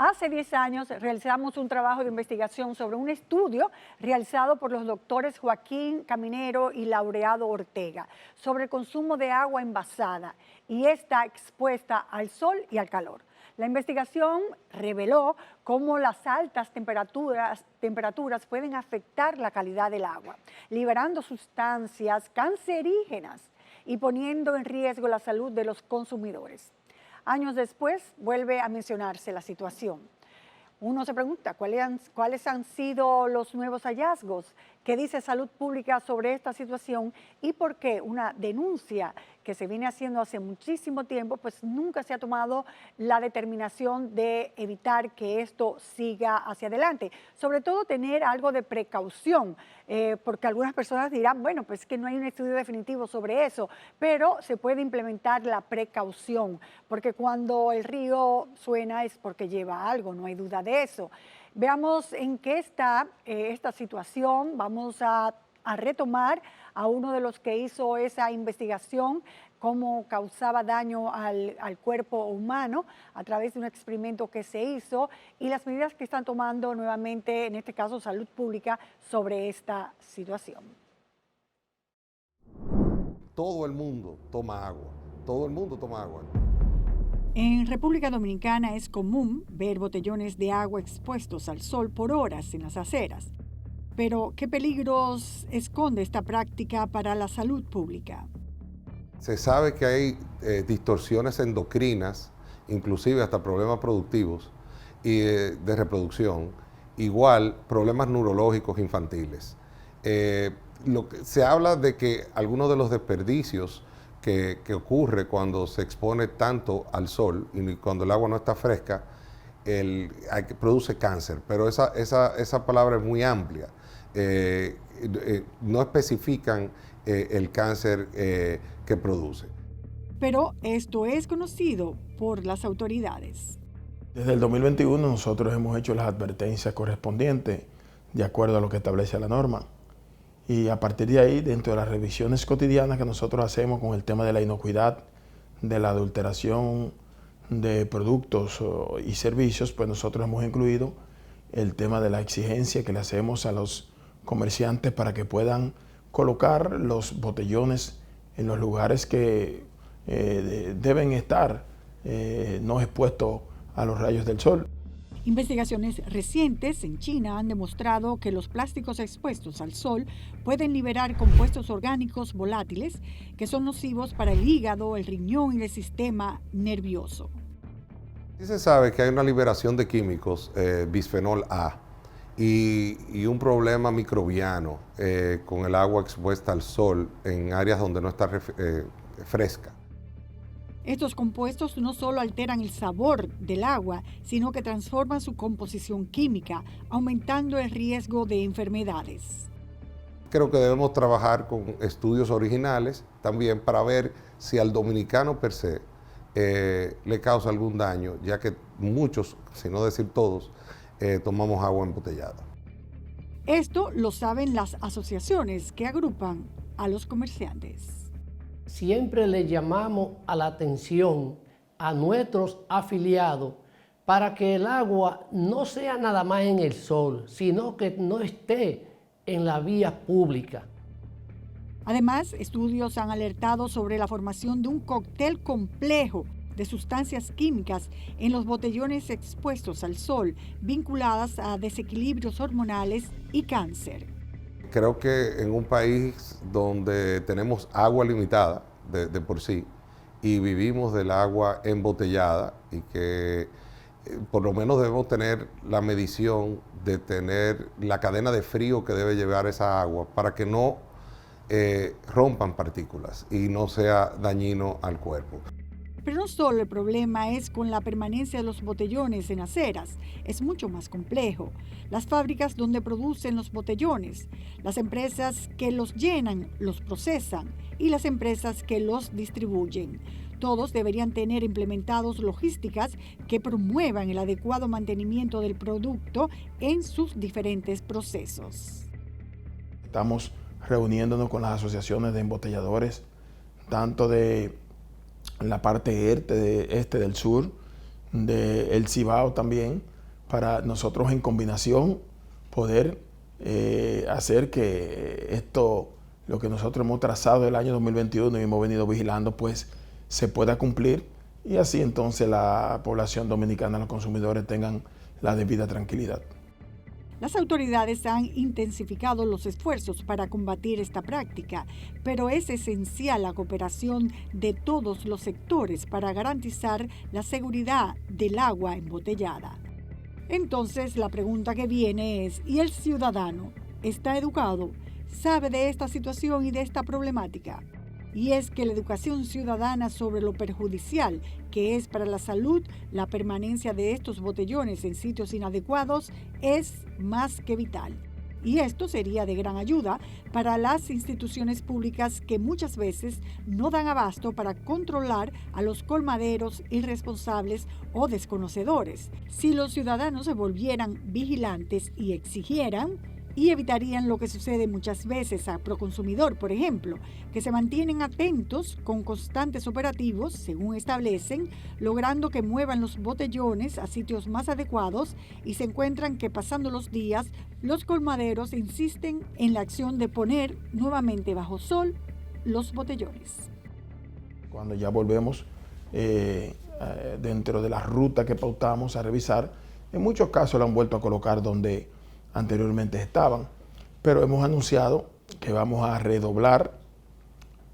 Hace 10 años realizamos un trabajo de investigación sobre un estudio realizado por los doctores Joaquín Caminero y Laureado Ortega sobre el consumo de agua envasada y está expuesta al sol y al calor. La investigación reveló cómo las altas temperaturas pueden afectar la calidad del agua, liberando sustancias cancerígenas y poniendo en riesgo la salud de los consumidores. Años después, vuelve a mencionarse la situación. Uno se pregunta, ¿cuáles han sido los nuevos hallazgos? ¿Qué dice Salud Pública sobre esta situación? ¿Y por qué una denuncia que se viene haciendo hace muchísimo tiempo, pues nunca se ha tomado la determinación de evitar que esto siga hacia adelante? Sobre todo tener algo de precaución, porque algunas personas dirán, bueno, pues que no hay un estudio definitivo sobre eso, pero se puede implementar la precaución, porque cuando el río suena es porque lleva algo, no hay duda de eso. Veamos en qué está esta situación. Vamos a retomar a uno de los que hizo esa investigación, cómo causaba daño al cuerpo humano a través de un experimento que se hizo y las medidas que están tomando nuevamente, en este caso Salud Pública, sobre esta situación. Todo el mundo toma agua, todo el mundo toma agua. En República Dominicana es común ver botellones de agua expuestos al sol por horas en las aceras. Pero, ¿qué peligros esconde esta práctica para la salud pública? Se sabe que hay distorsiones endocrinas, inclusive hasta problemas productivos y de reproducción, igual problemas neurológicos infantiles. Se habla de que algunos de los desperdicios que ocurre cuando se expone tanto al sol y cuando el agua no está fresca, produce cáncer, pero esa palabra es muy amplia. No especifican el cáncer que produce. Pero esto es conocido por las autoridades. Desde el 2021 nosotros hemos hecho las advertencias correspondientes de acuerdo a lo que establece la norma. Y a partir de ahí, dentro de las revisiones cotidianas que nosotros hacemos con el tema de la inocuidad, de la adulteración de productos y servicios, pues nosotros hemos incluido el tema de la exigencia que le hacemos a los comerciantes para que puedan colocar los botellones en los lugares que deben estar, no expuestos a los rayos del sol. Investigaciones recientes en China han demostrado que los plásticos expuestos al sol pueden liberar compuestos orgánicos volátiles que son nocivos para el hígado, el riñón y el sistema nervioso. Sí se sabe que hay una liberación de químicos, bisfenol A, y un problema microbiano con el agua expuesta al sol en áreas donde no está fresca. Estos compuestos no solo alteran el sabor del agua, sino que transforman su composición química, aumentando el riesgo de enfermedades. Creo que debemos trabajar con estudios originales también para ver si al dominicano per se le causa algún daño, ya que muchos, si no decir todos, tomamos agua embotellada. Esto lo saben las asociaciones que agrupan a los comerciantes. Siempre le llamamos a la atención a nuestros afiliados para que el agua no sea nada más en el sol, sino que no esté en la vía pública. Además, estudios han alertado sobre la formación de un cóctel complejo de sustancias químicas en los botellones expuestos al sol, vinculadas a desequilibrios hormonales y cáncer. Creo que en un país donde tenemos agua limitada de por sí y vivimos del agua embotellada y que por lo menos debemos tener la medición de tener la cadena de frío que debe llevar esa agua para que no rompan partículas y no sea dañino al cuerpo. Pero no solo el problema es con la permanencia de los botellones en aceras, es mucho más complejo. Las fábricas donde producen los botellones, las empresas que los llenan, los procesan y las empresas que los distribuyen. Todos deberían tener implementados logísticas que promuevan el adecuado mantenimiento del producto en sus diferentes procesos. Estamos reuniéndonos con las asociaciones de embotelladores, tanto de la parte este del sur, del Cibao también, para nosotros en combinación poder hacer que esto, lo que nosotros hemos trazado el año 2021 y hemos venido vigilando, pues se pueda cumplir y así entonces la población dominicana, los consumidores tengan la debida tranquilidad. Las autoridades han intensificado los esfuerzos para combatir esta práctica, pero es esencial la cooperación de todos los sectores para garantizar la seguridad del agua embotellada. Entonces, la pregunta que viene es, ¿y el ciudadano está educado? ¿Sabe de esta situación y de esta problemática? Y es que la educación ciudadana sobre lo perjudicial que es para la salud la permanencia de estos botellones en sitios inadecuados es más que vital. Y esto sería de gran ayuda para las instituciones públicas que muchas veces no dan abasto para controlar a los colmaderos irresponsables o desconocedores. Si los ciudadanos se volvieran vigilantes y exigieran, y evitarían lo que sucede muchas veces a Proconsumidor, por ejemplo, que se mantienen atentos con constantes operativos, según establecen, logrando que muevan los botellones a sitios más adecuados y se encuentran que pasando los días, los colmaderos insisten en la acción de poner nuevamente bajo sol los botellones. Cuando ya volvemos dentro de la ruta que pautamos a revisar, en muchos casos lo han vuelto a colocar donde anteriormente estaban, pero hemos anunciado que vamos a redoblar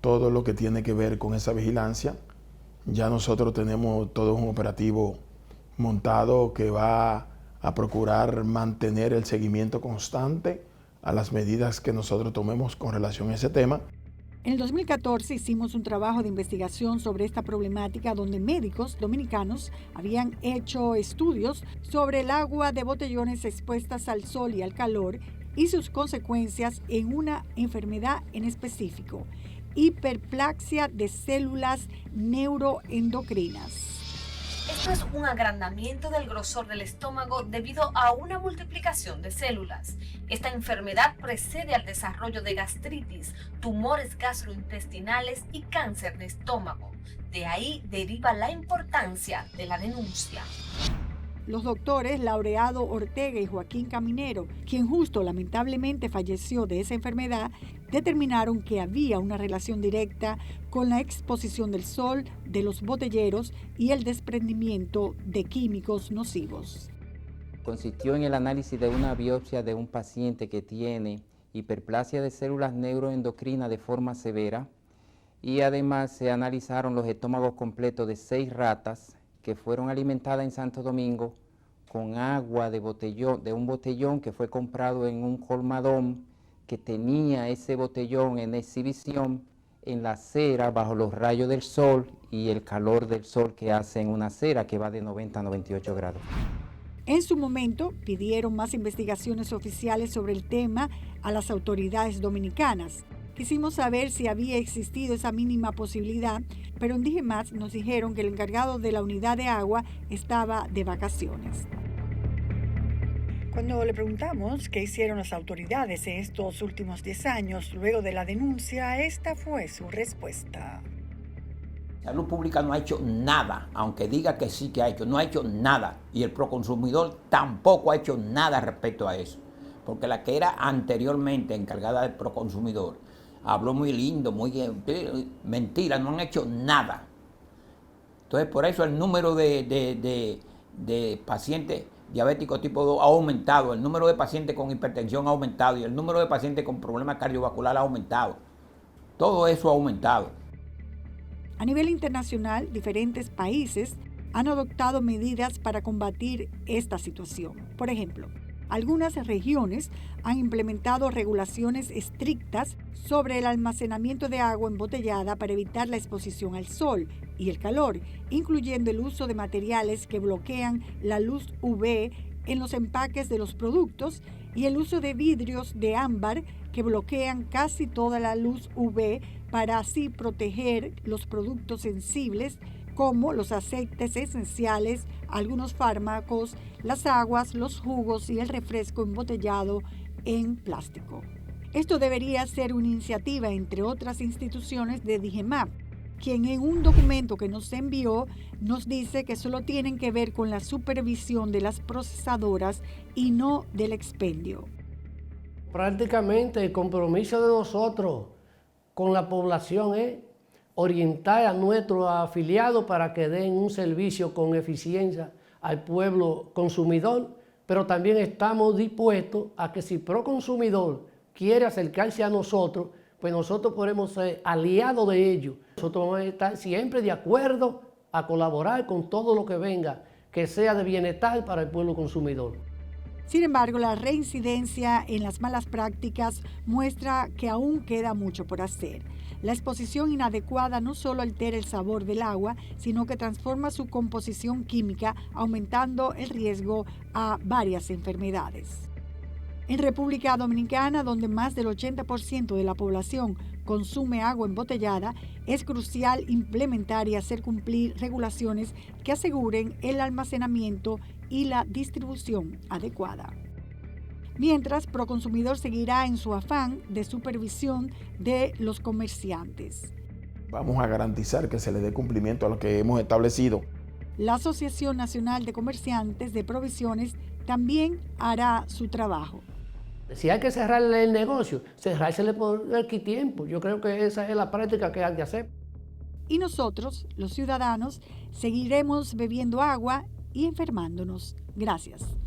todo lo que tiene que ver con esa vigilancia. Ya nosotros tenemos todo un operativo montado que va a procurar mantener el seguimiento constante a las medidas que nosotros tomemos con relación a ese tema. En el 2014 hicimos un trabajo de investigación sobre esta problemática donde médicos dominicanos habían hecho estudios sobre el agua de botellones expuestas al sol y al calor y sus consecuencias en una enfermedad en específico, hiperplasia de células neuroendocrinas. Esto es un agrandamiento del grosor del estómago debido a una multiplicación de células. Esta enfermedad precede al desarrollo de gastritis, tumores gastrointestinales y cáncer de estómago. De ahí deriva la importancia de la denuncia. Los doctores Laureado Ortega y Joaquín Caminero, quien justo lamentablemente falleció de esa enfermedad, determinaron que había una relación directa con la exposición del sol, de los botelleros y el desprendimiento de químicos nocivos. Consistió en el análisis de una biopsia de un paciente que tiene hiperplasia de células neuroendocrinas de forma severa y además se analizaron los estómagos completos de 6 ratas que fueron alimentadas en Santo Domingo con agua de un botellón que fue comprado en un colmadón que tenía ese botellón en exhibición en la acera bajo los rayos del sol y el calor del sol que hace en una acera que va de 90 a 98 grados. En su momento pidieron más investigaciones oficiales sobre el tema a las autoridades dominicanas. Quisimos saber si había existido esa mínima posibilidad, pero en DIGEMAT nos dijeron que el encargado de la unidad de agua estaba de vacaciones. Cuando le preguntamos qué hicieron las autoridades en estos últimos 10 años luego de la denuncia, esta fue su respuesta. Salud Pública no ha hecho nada, aunque diga que sí que ha hecho, no ha hecho nada. Y el Proconsumidor tampoco ha hecho nada respecto a eso. Porque la que era anteriormente encargada del Proconsumidor habló muy lindo, muy mentira, no han hecho nada. Entonces, por eso el número de pacientes diabéticos tipo 2 ha aumentado, el número de pacientes con hipertensión ha aumentado y el número de pacientes con problemas cardiovasculares ha aumentado. Todo eso ha aumentado. A nivel internacional, diferentes países han adoptado medidas para combatir esta situación. Por ejemplo, algunas regiones han implementado regulaciones estrictas sobre el almacenamiento de agua embotellada para evitar la exposición al sol y el calor, incluyendo el uso de materiales que bloquean la luz UV en los empaques de los productos y el uso de vidrios de ámbar que bloquean casi toda la luz UV para así proteger los productos sensibles como los aceites esenciales, algunos fármacos, las aguas, los jugos y el refresco embotellado en plástico. Esto debería ser una iniciativa entre otras instituciones de DIGEMAT, quien en un documento que nos envió nos dice que solo tienen que ver con la supervisión de las procesadoras y no del expendio. Prácticamente el compromiso de nosotros con la población es orientar a nuestros afiliados para que den un servicio con eficiencia al pueblo consumidor, pero también estamos dispuestos a que si Proconsumidor quiere acercarse a nosotros, pues nosotros podemos ser aliados de ellos. Nosotros vamos a estar siempre de acuerdo a colaborar con todo lo que venga, que sea de bienestar para el pueblo consumidor. Sin embargo, la reincidencia en las malas prácticas muestra que aún queda mucho por hacer. La exposición inadecuada no solo altera el sabor del agua, sino que transforma su composición química, aumentando el riesgo a varias enfermedades. En República Dominicana, donde más del 80% de la población consume agua embotellada, es crucial implementar y hacer cumplir regulaciones que aseguren el almacenamiento y la distribución adecuada. Mientras, Proconsumidor seguirá en su afán de supervisión de los comerciantes. Vamos a garantizar que se le dé cumplimiento a lo que hemos establecido. La Asociación Nacional de Comerciantes de Provisiones también hará su trabajo. Si hay que cerrarle el negocio, cerrársele por X tiempo. Yo creo que esa es la práctica que hay que hacer. Y nosotros, los ciudadanos, seguiremos bebiendo agua y enfermándonos. Gracias.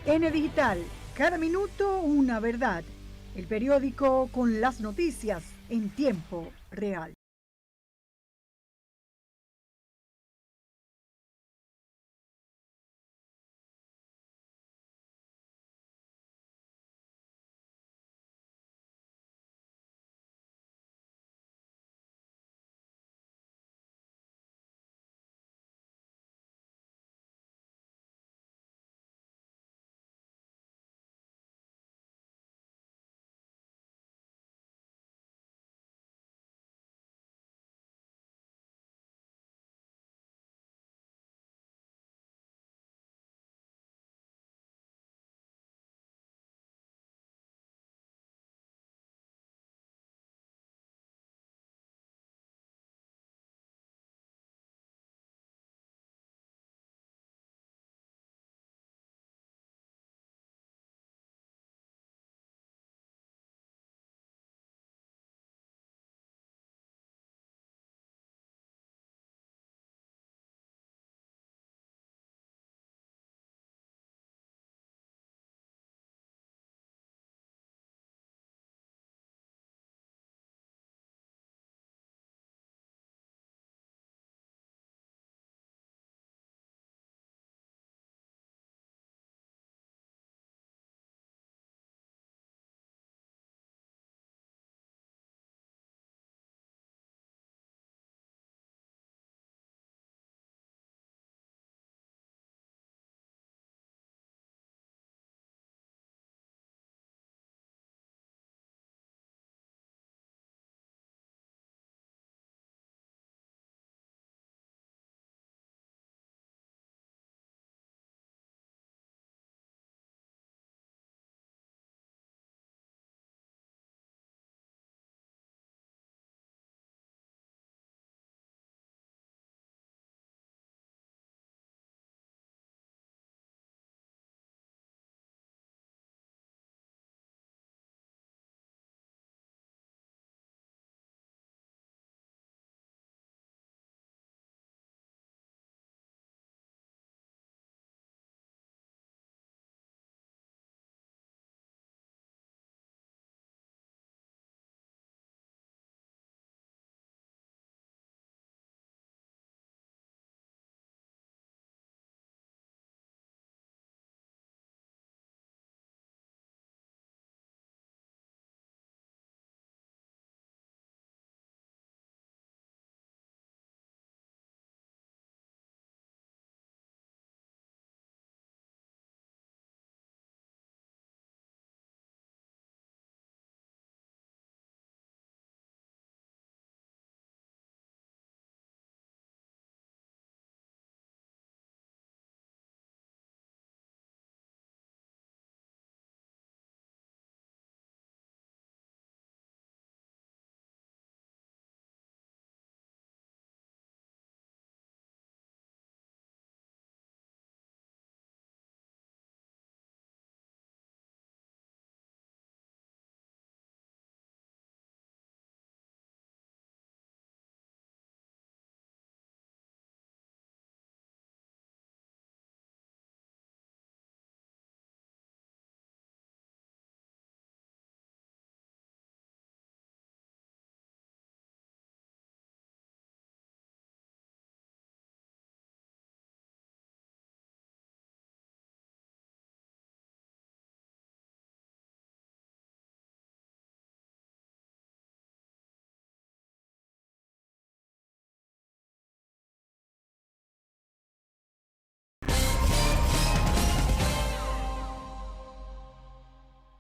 N Digital, cada minuto una verdad. El periódico con las noticias en tiempo real.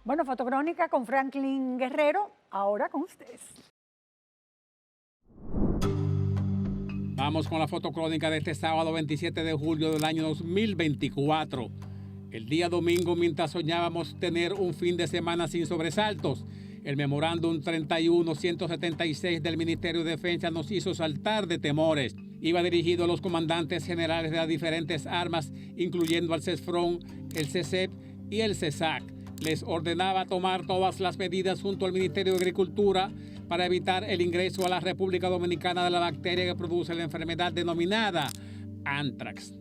Bueno, Fotocrónica con Franklin Guerrero, ahora con ustedes. Vamos con la fotocrónica de este sábado 27 de julio del año 2024. El día domingo, mientras soñábamos tener un fin de semana sin sobresaltos, el memorándum 31176 del Ministerio de Defensa nos hizo saltar de temores. Iba dirigido a los comandantes generales de las diferentes armas, incluyendo al CESFRON, el CESEP y el CESAC. Les ordenaba tomar todas las medidas junto al Ministerio de Agricultura para evitar el ingreso a la República Dominicana de la bacteria que produce la enfermedad denominada Anthrax.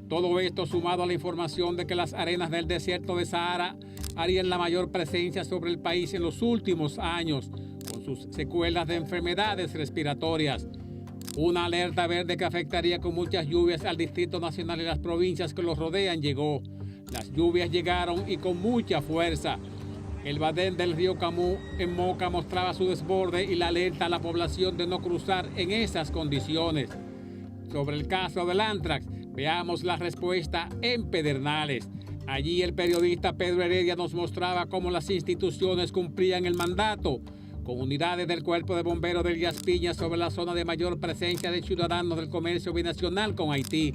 Todo esto sumado a la información de que las arenas del desierto de Sahara harían la mayor presencia sobre el país en los últimos años, con sus secuelas de enfermedades respiratorias. Una alerta verde que afectaría con muchas lluvias al Distrito Nacional y las provincias que los rodean llegó. Las lluvias llegaron y con mucha fuerza. El badén del río Camú en Moca mostraba su desborde y la alerta a la población de no cruzar en esas condiciones. Sobre el caso del Anthrax, veamos la respuesta en Pedernales. Allí el periodista Pedro Heredia nos mostraba cómo las instituciones cumplían el mandato, con unidades del Cuerpo de Bomberos de Elías Piña sobre la zona de mayor presencia de ciudadanos del comercio binacional con Haití.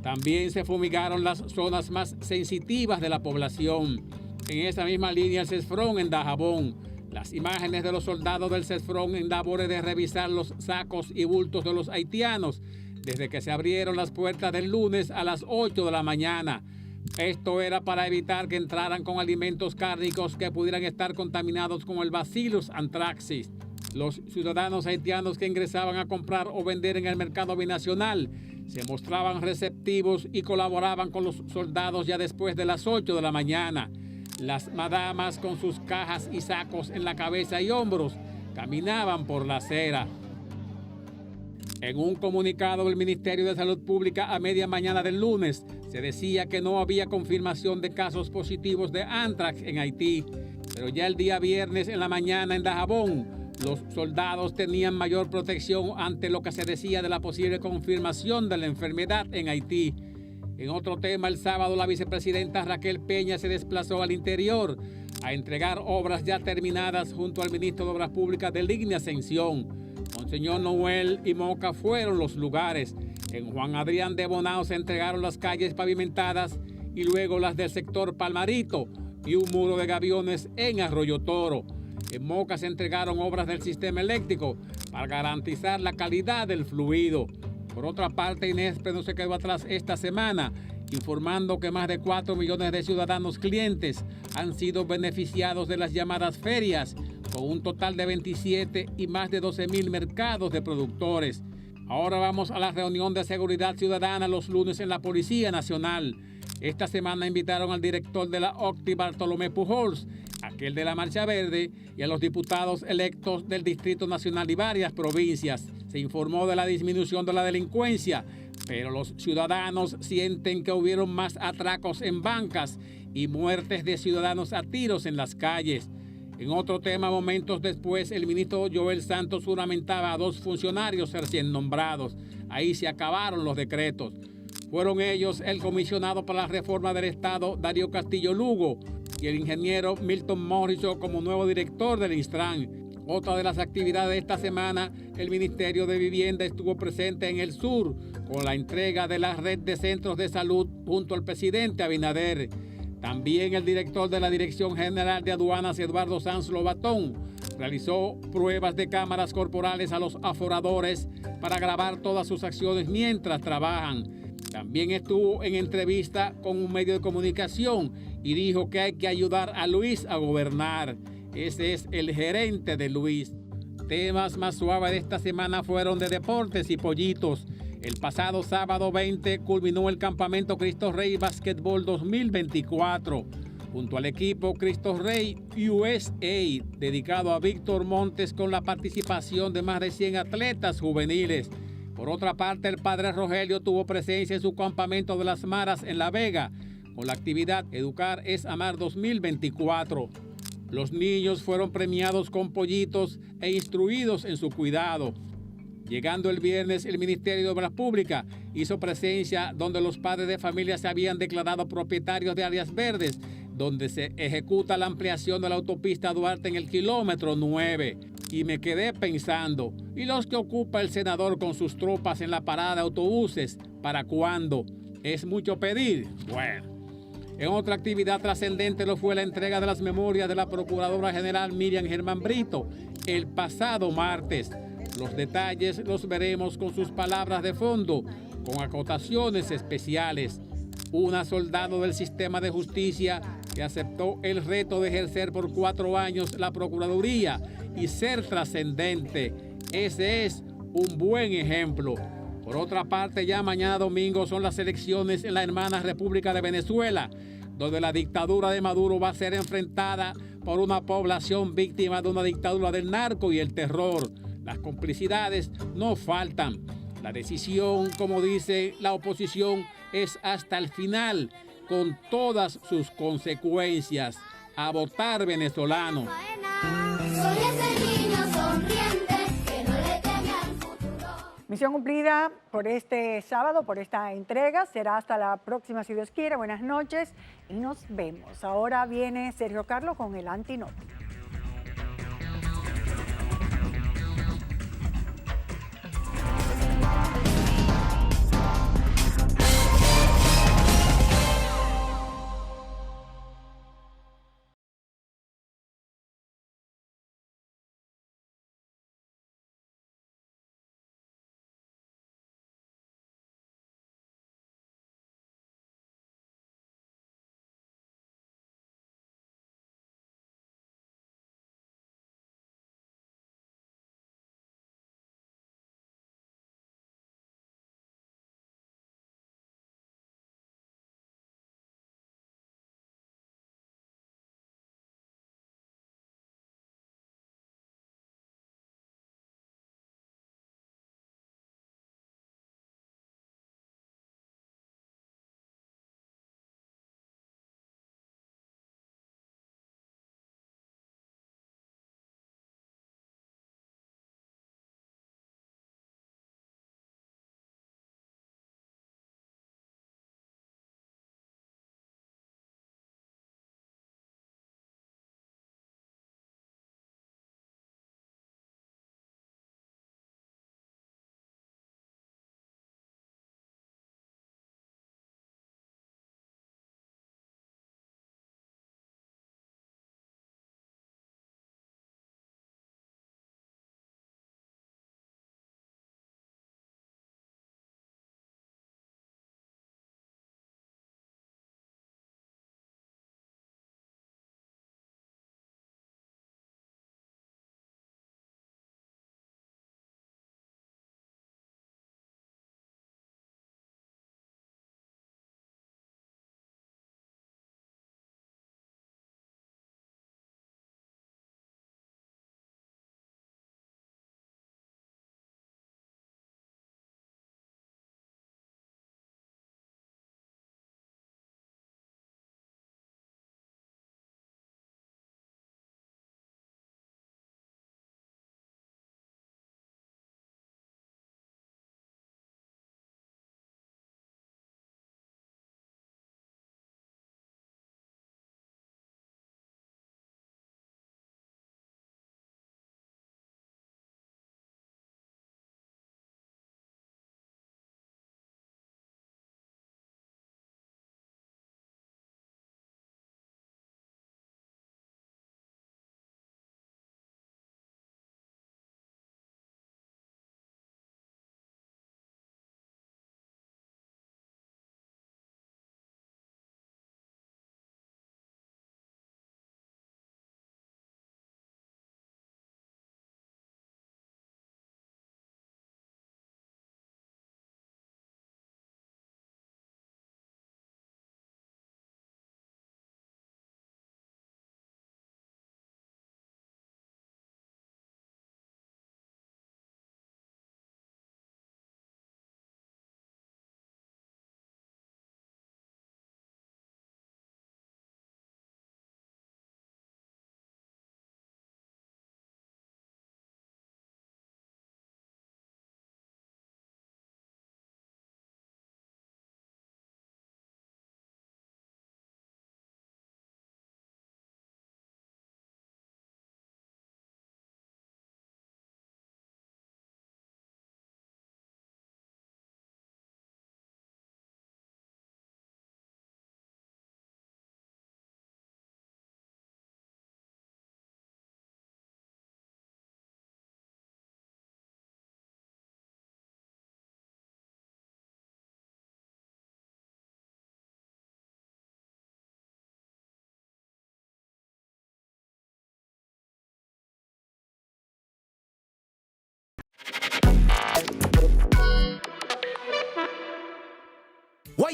También se fumigaron las zonas más sensitivas de la población. En esa misma línea el CESFRON en Dajabón. Las imágenes de los soldados del CESFRON en labores de revisar los sacos y bultos de los haitianos desde que se abrieron las puertas del lunes a las 8 de la mañana. Esto era para evitar que entraran con alimentos cárnicos que pudieran estar contaminados con el Bacillus anthracis. Los ciudadanos haitianos que ingresaban a comprar o vender en el mercado binacional se mostraban receptivos y colaboraban con los soldados ya después de las 8 de la mañana. Las madamas con sus cajas y sacos en la cabeza y hombros caminaban por la acera. En un comunicado del Ministerio de Salud Pública a media mañana del lunes, se decía que no había confirmación de casos positivos de Anthrax en Haití, pero ya el día viernes en la mañana en Dajabón, los soldados tenían mayor protección ante lo que se decía de la posible confirmación de la enfermedad en Haití. En otro tema, el sábado la vicepresidenta Raquel Peña se desplazó al interior a entregar obras ya terminadas junto al ministro de Obras Públicas de Ligne Ascensión. Monseñor Noel y Moca fueron los lugares. En Juan Adrián de Bonao se entregaron las calles pavimentadas y luego las del sector Palmarito y un muro de gaviones en Arroyo Toro. En Moca se entregaron obras del sistema eléctrico para garantizar la calidad del fluido. Por otra parte, INESPRE no se quedó atrás esta semana, informando que más de 4 millones de ciudadanos clientes han sido beneficiados de las llamadas ferias, con un total de 27 y más de 12.000 mercados de productores. Ahora vamos a la reunión de seguridad ciudadana los lunes en la Policía Nacional. Esta semana invitaron al director de la OCTI, Bartolomé Pujols, aquel de la Marcha Verde, y a los diputados electos del Distrito Nacional y varias provincias. Se informó de la disminución de la delincuencia, pero los ciudadanos sienten que hubieron más atracos en bancas y muertes de ciudadanos a tiros en las calles. En otro tema, momentos después, el ministro Joel Santos juramentaba a 2 funcionarios recién nombrados. Ahí se acabaron los decretos. Fueron ellos el comisionado para la reforma del Estado, Darío Castillo Lugo, y el ingeniero Milton Morrison como nuevo director del Instran. Otra de las actividades de esta semana, el Ministerio de Vivienda estuvo presente en el sur con la entrega de la red de centros de salud junto al presidente Abinader. También el director de la Dirección General de Aduanas, Eduardo Sanz Lobatón, realizó pruebas de cámaras corporales a los aforadores para grabar todas sus acciones mientras trabajan. También estuvo en entrevista con un medio de comunicación y dijo que hay que ayudar a Luis a gobernar. Ese es el gerente de Luis. Temas más suaves de esta semana fueron de deportes y pollitos. El pasado sábado 20 culminó el campamento Cristo Rey Basketball 2024, junto al equipo Cristo Rey USA, dedicado a Víctor Montes con la participación de más de 100 atletas juveniles. Por otra parte, el padre Rogelio tuvo presencia en su campamento de las Maras en La Vega, con la actividad Educar es Amar 2024. Los niños fueron premiados con pollitos e instruidos en su cuidado. Llegando el viernes, el Ministerio de Obras Públicas hizo presencia donde los padres de familia se habían declarado propietarios de áreas verdes donde se ejecuta la ampliación de la autopista Duarte en el kilómetro 9. Y me quedé pensando, ¿y los que ocupa el senador con sus tropas en la parada de autobuses? ¿Para cuándo? ¿Es mucho pedir? Bueno. En otra actividad trascendente lo fue la entrega de las memorias de la Procuradora General Miriam Germán Brito el pasado martes. Los detalles los veremos con sus palabras de fondo, con acotaciones especiales. Una soldado del sistema de justicia que aceptó el reto de ejercer por 4 años la Procuraduría y ser trascendente. Ese es un buen ejemplo. Por otra parte, ya mañana domingo son las elecciones en la hermana República de Venezuela, donde la dictadura de Maduro va a ser enfrentada por una población víctima de una dictadura del narco y el terror. Las complicidades no faltan. La decisión, como dice la oposición, es hasta el final, con todas sus consecuencias. A votar, venezolanos. Misión cumplida por este sábado, por esta entrega. Será hasta la próxima, si Dios quiere. Buenas noches y nos vemos. Ahora viene Sergio Carlos con el Antinoti.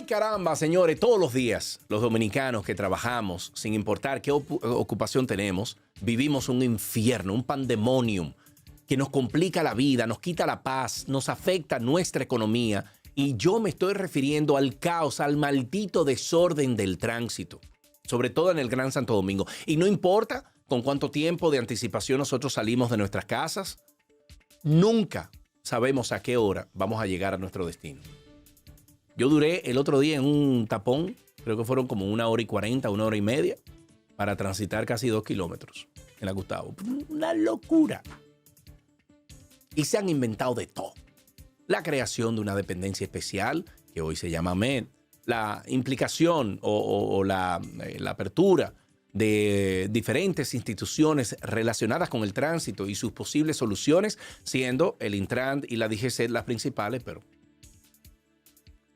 caramba, señores, todos los días los dominicanos que trabajamos, sin importar qué ocupación tenemos, vivimos un infierno, un pandemonium que nos complica la vida, nos quita la paz, nos afecta nuestra economía. Y yo me estoy refiriendo al caos, al maldito desorden del tránsito, sobre todo en el Gran Santo Domingo. Y no importa con cuánto tiempo de anticipación nosotros salimos de nuestras casas, nunca sabemos a qué hora vamos a llegar a nuestro destino. Yo duré el otro día en un tapón, creo que fueron como 1 hora y 40, 1 hora y media, para transitar casi 2 kilómetros en la Gustavo. Una locura. Y se han inventado de todo. La creación de una dependencia especial, que hoy se llama MED, la implicación o la apertura de diferentes instituciones relacionadas con el tránsito y sus posibles soluciones, siendo el Intran y la DGC las principales, pero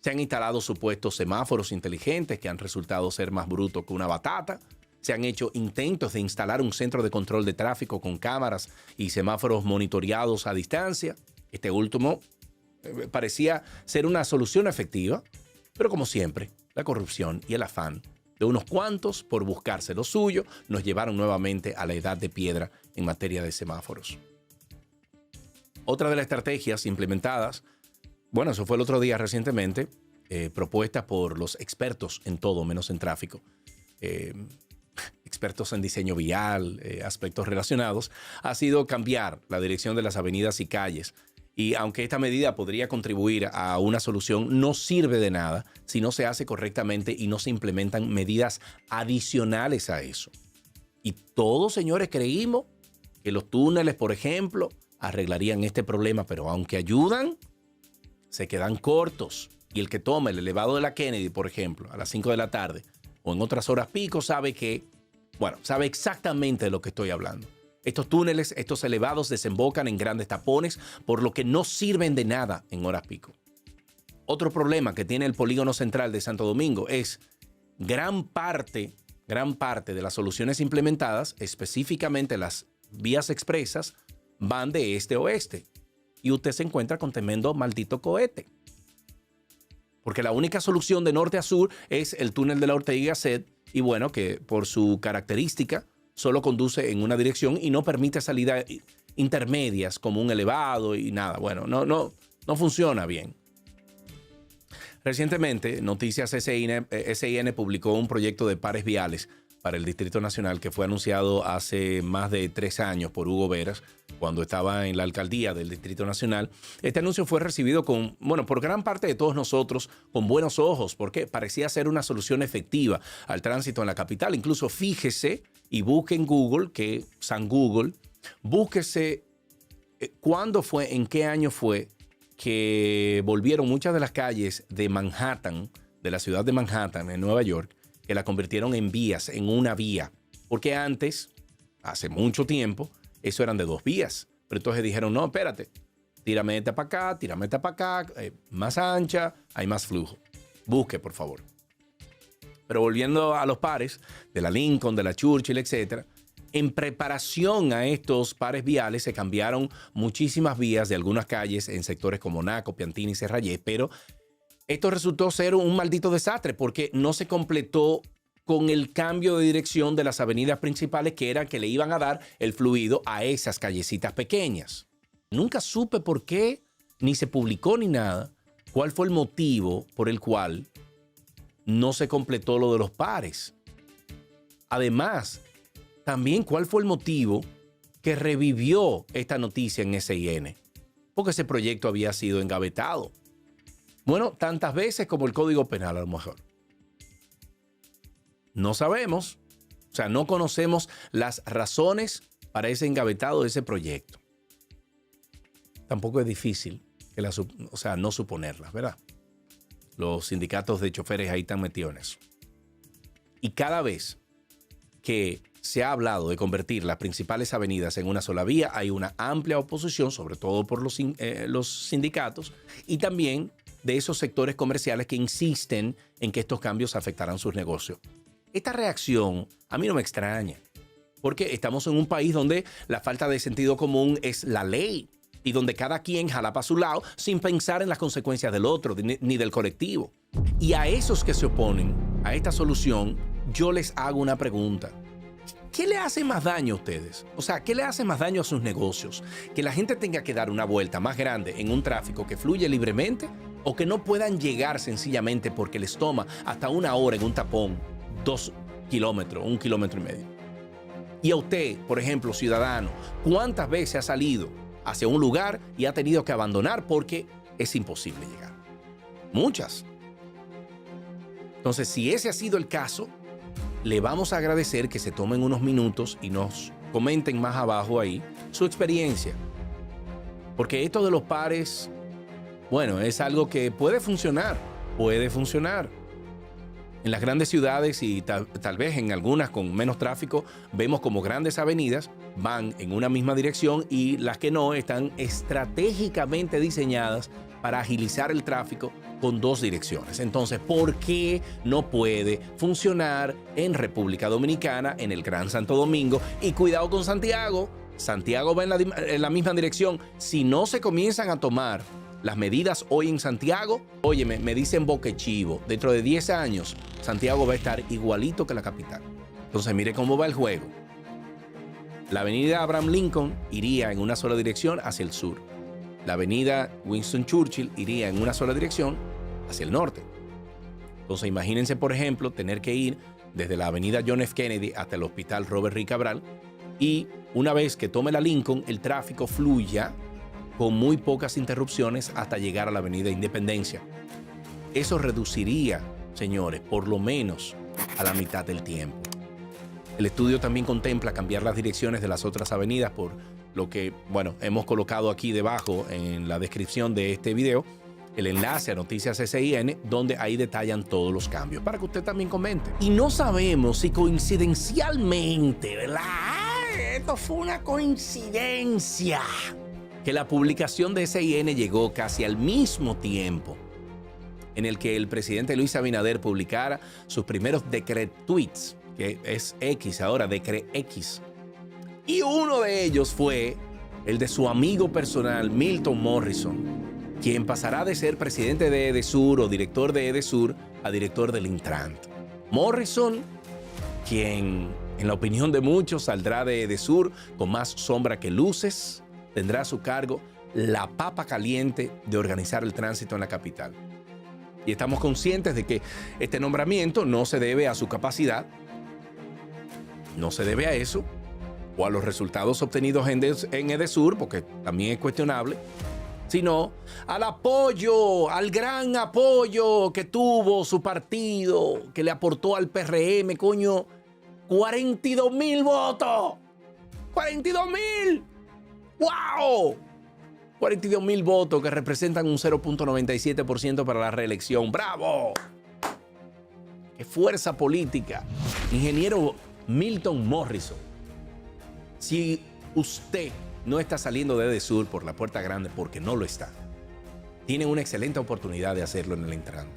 se han instalado supuestos semáforos inteligentes que han resultado ser más brutos que una batata. Se han hecho intentos de instalar un centro de control de tráfico con cámaras y semáforos monitoreados a distancia. Este último parecía ser una solución efectiva, pero como siempre, la corrupción y el afán de unos cuantos por buscarse lo suyo nos llevaron nuevamente a la edad de piedra en materia de semáforos. Otra de las estrategias implementadas, bueno, eso fue el otro día recientemente, propuesta por los expertos en todo, menos en tráfico, expertos en diseño vial, aspectos relacionados, ha sido cambiar la dirección de las avenidas y calles. Y aunque esta medida podría contribuir a una solución, no sirve de nada si no se hace correctamente y no se implementan medidas adicionales a eso. Y todos, señores, creímos que los túneles, por ejemplo, arreglarían este problema, pero aunque ayudan, se quedan cortos. Y el que toma el elevado de la Kennedy, por ejemplo, a las 5 de la tarde o en otras horas pico, sabe exactamente de lo que estoy hablando. Estos túneles, estos elevados desembocan en grandes tapones, por lo que no sirven de nada en horas pico. Otro problema que tiene el polígono central de Santo Domingo es gran parte de las soluciones implementadas, específicamente las vías expresas, van de este a oeste. Y usted se encuentra con tremendo maldito cohete. Porque la única solución de norte a sur es el túnel de la Ortega y Gasset, y bueno, que por su característica solo conduce en una dirección y no permite salidas intermedias como un elevado y nada. Bueno, no funciona bien. Recientemente, Noticias SIN publicó un proyecto de pares viales para el Distrito Nacional que fue anunciado hace más de 3 años por Hugo Veras, cuando estaba en la alcaldía del Distrito Nacional. Este anuncio fue recibido por gran parte de todos nosotros con buenos ojos, porque parecía ser una solución efectiva al tránsito en la capital. Incluso fíjese y busque en Google, San Google, búsquese cuándo fue, en qué año fue que volvieron muchas de las calles de Manhattan, de la ciudad de Manhattan, en Nueva York, que la convirtieron en vías, en una vía. Porque antes, hace mucho tiempo, eso eran de 2 vías. Pero entonces dijeron, no, espérate, tírame esta para acá, más ancha, hay más flujo. Busque, por favor. Pero volviendo a los pares, de la Lincoln, de la Churchill, etc., en preparación a estos pares viales se cambiaron muchísimas vías de algunas calles en sectores como Naco, Piantini y Serrayé, pero esto resultó ser un maldito desastre porque no se completó con el cambio de dirección de las avenidas principales que eran que le iban a dar el fluido a esas callecitas pequeñas. Nunca supe por qué, ni se publicó ni nada, cuál fue el motivo por el cual no se completó lo de los pares. Además, también cuál fue el motivo que revivió esta noticia en SIN, porque ese proyecto había sido engavetado. Bueno, tantas veces como el Código Penal a lo mejor. No sabemos, o sea, no conocemos las razones para ese engavetado de ese proyecto. Tampoco es difícil no suponerlas, ¿verdad? Los sindicatos de choferes ahí están metidos en eso. Y cada vez que se ha hablado de convertir las principales avenidas en una sola vía, hay una amplia oposición, sobre todo por los sindicatos y también de esos sectores comerciales que insisten en que estos cambios afectarán sus negocios. Esta reacción a mí no me extraña, porque estamos en un país donde la falta de sentido común es la ley y donde cada quien jala para su lado sin pensar en las consecuencias del otro ni del colectivo. Y a esos que se oponen a esta solución, yo les hago una pregunta. ¿Qué le hace más daño a ustedes? O sea, ¿qué le hace más daño a sus negocios? ¿Que la gente tenga que dar una vuelta más grande en un tráfico que fluye libremente? ¿O que no puedan llegar sencillamente porque les toma hasta 1 hora en un tapón 2 kilómetros, 1,5 kilómetros? Y a usted, por ejemplo, ciudadano, ¿cuántas veces ha salido hacia un lugar y ha tenido que abandonar porque es imposible llegar? Muchas. Entonces, si ese ha sido el caso, le vamos a agradecer que se tomen unos minutos y nos comenten más abajo ahí su experiencia. Porque esto de los pares, bueno, es algo que puede funcionar. En las grandes ciudades y tal vez en algunas con menos tráfico, vemos como grandes avenidas van en una misma dirección y las que no están estratégicamente diseñadas para agilizar el tráfico con 2 direcciones. Entonces, ¿por qué no puede funcionar en República Dominicana, en el Gran Santo Domingo? Y cuidado con Santiago. Santiago va en la misma dirección. Si no se comienzan a tomar las medidas hoy en Santiago, óyeme, me dicen boquechivo, dentro de 10 años, Santiago va a estar igualito que la capital. Entonces, mire cómo va el juego. La avenida Abraham Lincoln iría en una sola dirección hacia el sur. La avenida Winston Churchill iría en una sola dirección hacia el norte. Entonces, imagínense, por ejemplo, tener que ir desde la avenida John F. Kennedy hasta el hospital Robert Reed Cabral y una vez que tome la Lincoln, el tráfico fluya con muy pocas interrupciones hasta llegar a la avenida Independencia. Eso reduciría, señores, por lo menos a la mitad del tiempo. El estudio también contempla cambiar las direcciones de las otras avenidas por lo que, bueno, hemos colocado aquí debajo en la descripción de este video, el enlace a Noticias SIN, donde ahí detallan todos los cambios, para que usted también comente. Y no sabemos si coincidencialmente, ¿verdad? Esto fue una coincidencia, que la publicación de SIN llegó casi al mismo tiempo en el que el presidente Luis Abinader publicara sus primeros decret-tweets, que es X ahora, decret-X. Y uno de ellos fue el de su amigo personal, Milton Morrison, quien pasará de ser presidente de Edesur o director de Edesur a director del Intrant. Morrison, quien en la opinión de muchos saldrá de Edesur con más sombra que luces, tendrá a su cargo la papa caliente de organizar el tránsito en la capital. Y estamos conscientes de que este nombramiento no se debe a su capacidad, no se debe a eso, o a los resultados obtenidos en Edesur, porque también es cuestionable, sino al apoyo, al gran apoyo que tuvo su partido, que le aportó al PRM, coño, 42,000 votos. ¡42,000! ¡Wow! 42,000 votos que representan un 0.97% para la reelección. ¡Bravo! ¡Qué fuerza política! Ingeniero Milton Morrison, si usted no está saliendo de Edesur por la puerta grande, porque no lo está, tiene una excelente oportunidad de hacerlo en el Intrant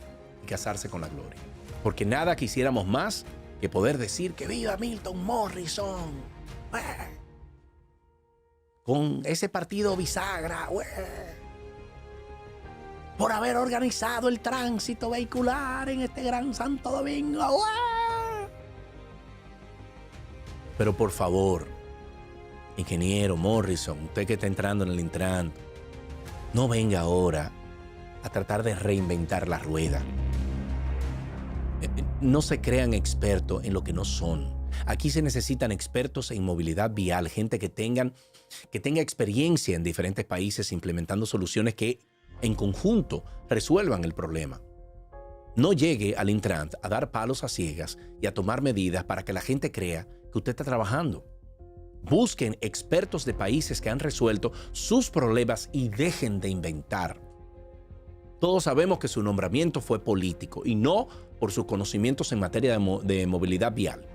y casarse con la gloria. Porque nada quisiéramos más que poder decir que viva Milton Morrison. Con ese partido bisagra, por haber organizado el tránsito vehicular en este Gran Santo Domingo. Pero por favor, ingeniero Morrison, usted que está entrando en el Intrant, no venga ahora a tratar de reinventar la rueda. No se crean expertos en lo que no son. Aquí se necesitan expertos en movilidad vial, gente que tenga experiencia en diferentes países implementando soluciones que en conjunto resuelvan el problema. No llegue al Intrant a dar palos a ciegas y a tomar medidas para que la gente crea que usted está trabajando. Busquen expertos de países que han resuelto sus problemas y dejen de inventar. Todos sabemos que su nombramiento fue político y no por sus conocimientos en materia de movilidad vial.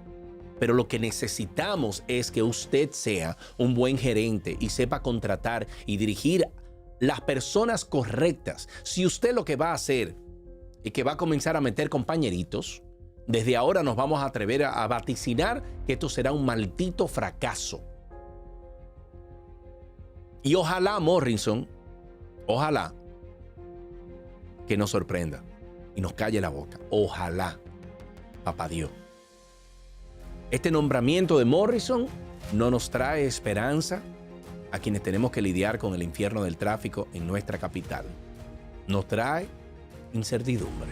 Pero lo que necesitamos es que usted sea un buen gerente y sepa contratar y dirigir las personas correctas. Si usted lo que va a hacer es que va a comenzar a meter compañeritos, desde ahora nos vamos a atrever a vaticinar que esto será un maldito fracaso. Y ojalá, Morrison, ojalá que nos sorprenda y nos calle la boca. Ojalá, papá Dios. Este nombramiento de Morrison no nos trae esperanza a quienes tenemos que lidiar con el infierno del tráfico en nuestra capital. Nos trae incertidumbre.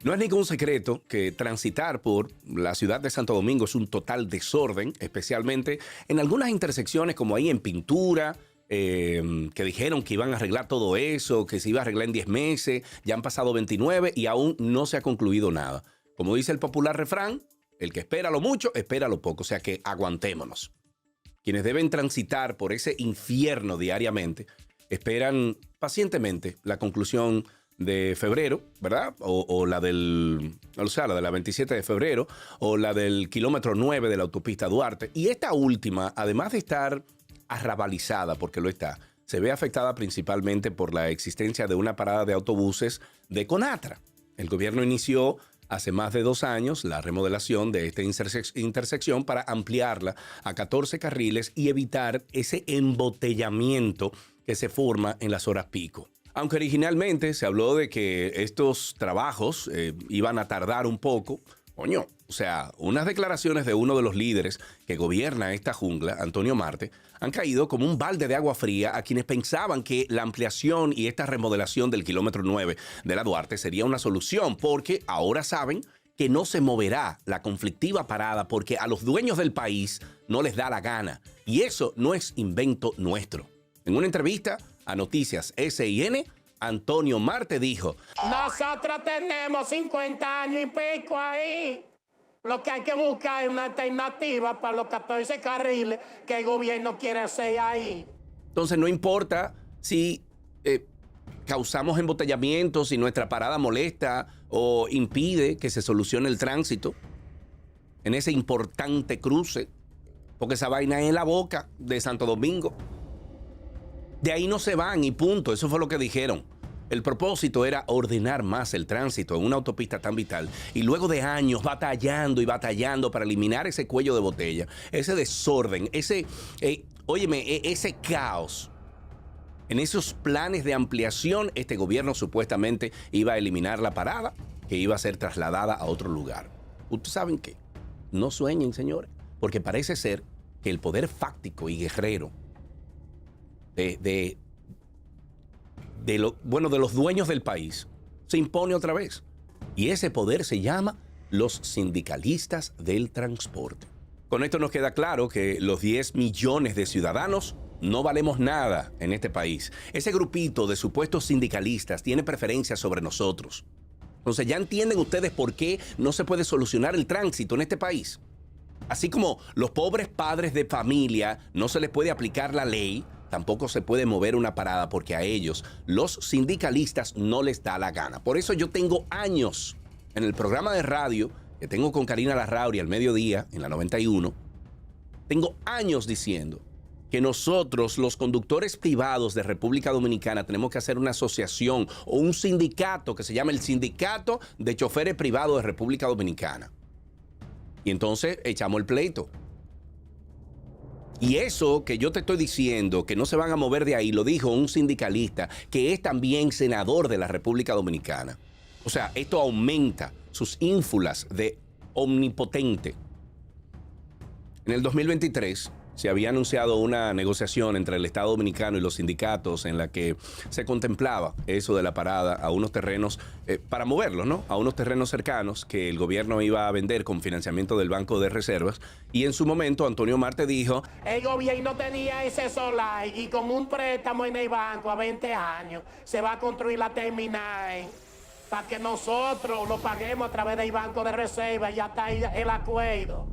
No es ningún secreto que transitar por la ciudad de Santo Domingo es un total desorden, especialmente en algunas intersecciones como ahí en Pintura, que dijeron que iban a arreglar todo eso, que se iba a arreglar en 10 meses, ya han pasado 29 y aún no se ha concluido nada. Como dice el popular refrán, El que espera lo mucho, espera lo poco. O sea que aguantémonos. Quienes deben transitar por ese infierno diariamente esperan pacientemente la conclusión de febrero, ¿verdad? O la del, o sea, la de la 27 de febrero, o la del kilómetro 9 de la autopista Duarte. Y esta última, además de estar arrabalizada, porque lo está, se ve afectada principalmente por la existencia de una parada de autobuses de Conatra. El gobierno inició hace más de 2 años la remodelación de esta intersección para ampliarla a 14 carriles y evitar ese embotellamiento que se forma en las horas pico. Aunque originalmente se habló de que estos trabajos iban a tardar un poco, coño, o sea, unas declaraciones de uno de los líderes que gobierna esta jungla, Antonio Marte, han caído como un balde de agua fría a quienes pensaban que la ampliación y esta remodelación del kilómetro 9 de la Duarte sería una solución, porque ahora saben que no se moverá la conflictiva parada porque a los dueños del país no les da la gana. Y eso no es invento nuestro. En una entrevista a Noticias SIN, Antonio Marte dijo: nosotros tenemos 50 años y pico ahí. Lo que hay que buscar es una alternativa para los 14 carriles que el gobierno quiere hacer ahí. Entonces no importa si causamos embotellamientos, si nuestra parada molesta o impide que se solucione el tránsito en ese importante cruce, porque esa vaina es en la boca de Santo Domingo. De ahí no se van y punto. Eso fue lo que dijeron. El propósito era ordenar más el tránsito en una autopista tan vital. Y luego de años batallando y batallando para eliminar ese cuello de botella, ese desorden, ese caos, en esos planes de ampliación, este gobierno supuestamente iba a eliminar la parada, que iba a ser trasladada a otro lugar. ¿Ustedes saben qué? No sueñen, señores, porque parece ser que el poder fáctico y guerrero de los dueños del país se impone otra vez. Y ese poder se llama los sindicalistas del transporte. Con esto nos queda claro que los 10 millones de ciudadanos no valemos nada en este país. Ese grupito de supuestos sindicalistas tiene preferencia sobre nosotros. Entonces ya entienden ustedes por qué no se puede solucionar el tránsito en este país. Así como los pobres padres de familia no se les puede aplicar la ley, tampoco se puede mover una parada porque a ellos, los sindicalistas, no les da la gana. Por eso yo tengo años en el programa de radio que tengo con Karina Larrauri al mediodía, en la 91, tengo años diciendo que nosotros, los conductores privados de República Dominicana, tenemos que hacer una asociación o un sindicato que se llama el Sindicato de Choferes Privados de República Dominicana. Y entonces echamos el pleito. Y eso que yo te estoy diciendo, que no se van a mover de ahí, lo dijo un sindicalista que es también senador de la República Dominicana. O sea, esto aumenta sus ínfulas de omnipotente. En el 2023 se había anunciado una negociación entre el Estado Dominicano y los sindicatos en la que se contemplaba eso de la parada a unos terrenos, para moverlos, ¿no? A unos terrenos cercanos que el gobierno iba a vender con financiamiento del Banco de Reservas. Y en su momento Antonio Marte dijo: el gobierno tenía ese solar y con un préstamo en el banco a 20 años se va a construir la terminal para que nosotros lo paguemos a través del Banco de Reservas. Ya está ahí el acuerdo.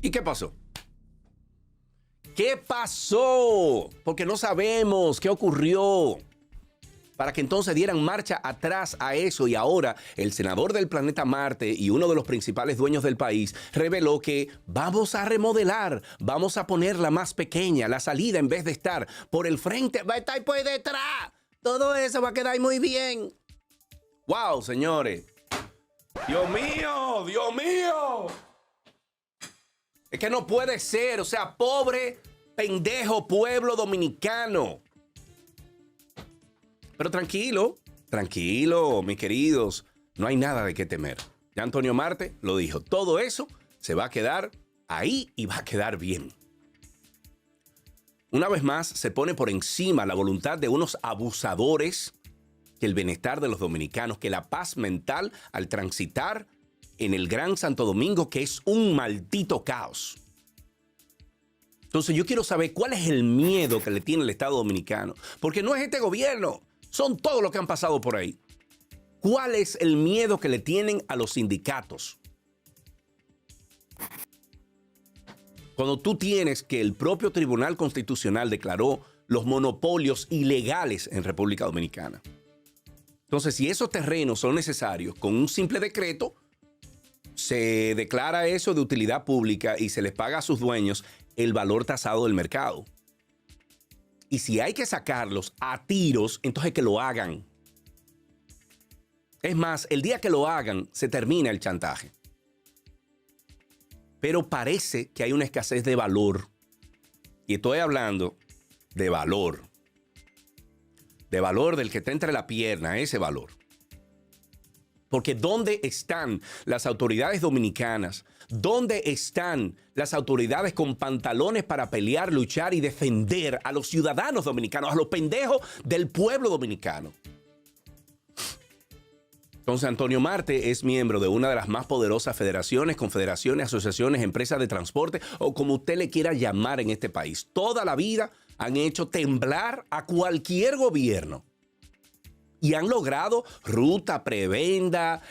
¿Y qué pasó? ¿Qué pasó? Porque no sabemos qué ocurrió para que entonces dieran marcha atrás a eso. Y ahora el senador del planeta Marte y uno de los principales dueños del país reveló que vamos a remodelar, vamos a ponerla más pequeña, la salida en vez de estar por el frente va a estar por detrás. Todo eso va a quedar muy bien. ¡Wow, señores! ¡Dios mío! ¡Dios mío! Es que no puede ser, o sea, pobre, pendejo pueblo dominicano. Pero tranquilo, mis queridos, no hay nada de qué temer. Ya Antonio Marte lo dijo, todo eso se va a quedar ahí y va a quedar bien. Una vez más se pone por encima la voluntad de unos abusadores que el bienestar de los dominicanos, que la paz mental al transitar en el Gran Santo Domingo, que es un maldito caos. Entonces yo quiero saber cuál es el miedo que le tiene el Estado Dominicano, porque no es este gobierno, son todos los que han pasado por ahí. ¿Cuál es el miedo que le tienen a los sindicatos? Cuando tú tienes que el propio Tribunal Constitucional declaró los monopolios ilegales en República Dominicana. Entonces, si esos terrenos son necesarios, con un simple decreto, se declara eso de utilidad pública y se les paga a sus dueños el valor tasado del mercado. Y si hay que sacarlos a tiros, entonces que lo hagan. Es más, el día que lo hagan, se termina el chantaje. Pero parece que hay una escasez de valor. Y estoy hablando de valor. De valor del que está entre la pierna, ese valor. Porque ¿dónde están las autoridades dominicanas? ¿Dónde están las autoridades con pantalones para pelear, luchar y defender a los ciudadanos dominicanos, a los pendejos del pueblo dominicano? Entonces, Antonio Marte es miembro de una de las más poderosas federaciones, confederaciones, asociaciones, empresas de transporte o como usted le quiera llamar en este país. Toda la vida han hecho temblar a cualquier gobierno. Y han logrado ruta, prebenda,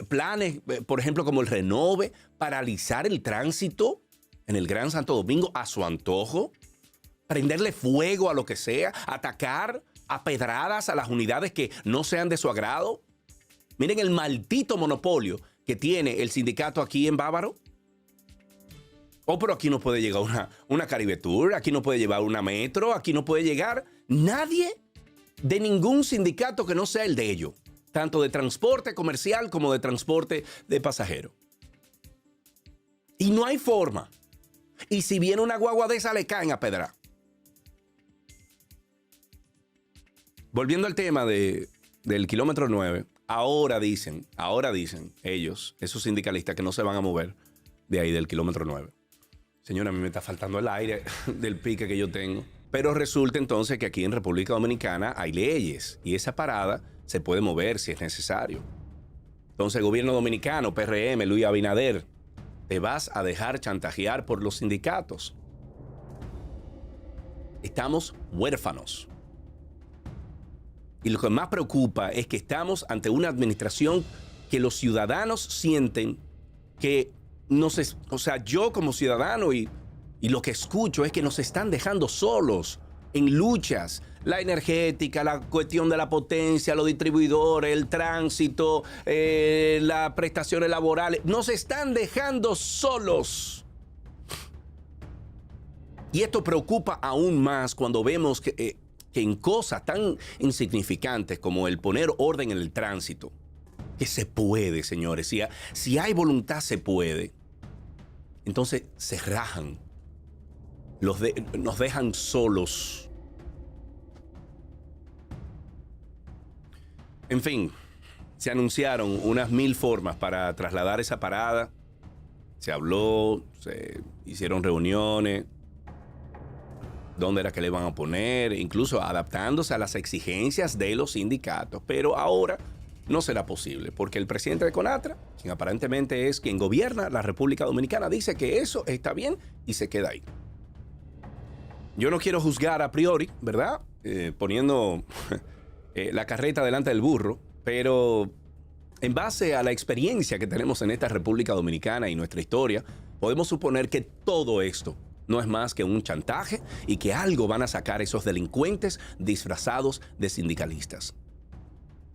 planes, por ejemplo, como el Renove, paralizar el tránsito en el Gran Santo Domingo a su antojo, prenderle fuego a lo que sea, atacar a pedradas a las unidades que no sean de su agrado. Miren el maldito monopolio que tiene el sindicato aquí en Bávaro. Oh, pero aquí no puede llegar una Caribe Tour, aquí no puede llevar una Metro, aquí no puede llegar nadie de ningún sindicato que no sea el de ellos, tanto de transporte comercial como de transporte de pasajeros. Y no hay forma. Y si viene una guagua de esa, le caen a pedra. Volviendo al tema del kilómetro 9, ahora dicen ellos, esos sindicalistas, que no se van a mover de ahí del kilómetro 9. Señora, a mí me está faltando el aire del pique que yo tengo. Pero resulta entonces que aquí en República Dominicana hay leyes y esa parada se puede mover si es necesario. Entonces, el gobierno dominicano, PRM, Luis Abinader, te vas a dejar chantajear por los sindicatos. Estamos huérfanos. Y lo que más preocupa es que estamos ante una administración que los ciudadanos sienten que yo como ciudadano y lo que escucho es que nos están dejando solos en luchas. La energética, la cuestión de la potencia, los distribuidores, el tránsito, las prestaciones laborales. Nos están dejando solos. Y esto preocupa aún más cuando vemos que en cosas tan insignificantes como el poner orden en el tránsito, que se puede, señores, si hay voluntad se puede, entonces se rajan, nos dejan solos. En fin, se anunciaron unas 1000 formas para trasladar esa parada, se habló, se hicieron reuniones, dónde era que le iban a poner, incluso adaptándose a las exigencias de los sindicatos. Pero ahora no será posible, porque el presidente de CONATRA, quien aparentemente es quien gobierna la República Dominicana, dice que eso está bien y se queda ahí. Yo no quiero juzgar a priori, ¿verdad? Poniendo la carreta delante del burro, pero en base a la experiencia que tenemos en esta República Dominicana y nuestra historia, podemos suponer que todo esto no es más que un chantaje y que algo van a sacar esos delincuentes disfrazados de sindicalistas.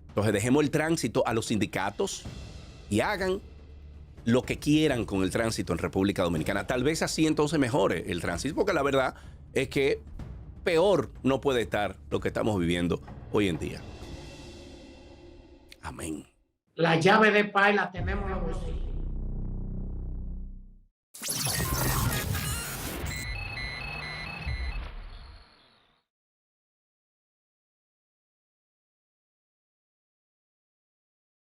Entonces dejemos el tránsito a los sindicatos y hagan lo que quieran con el tránsito en República Dominicana. Tal vez así entonces mejore el tránsito, porque la verdad es que peor no puede estar lo que estamos viviendo hoy en día. Amén. La llave de paz la tenemos en los bolsillos.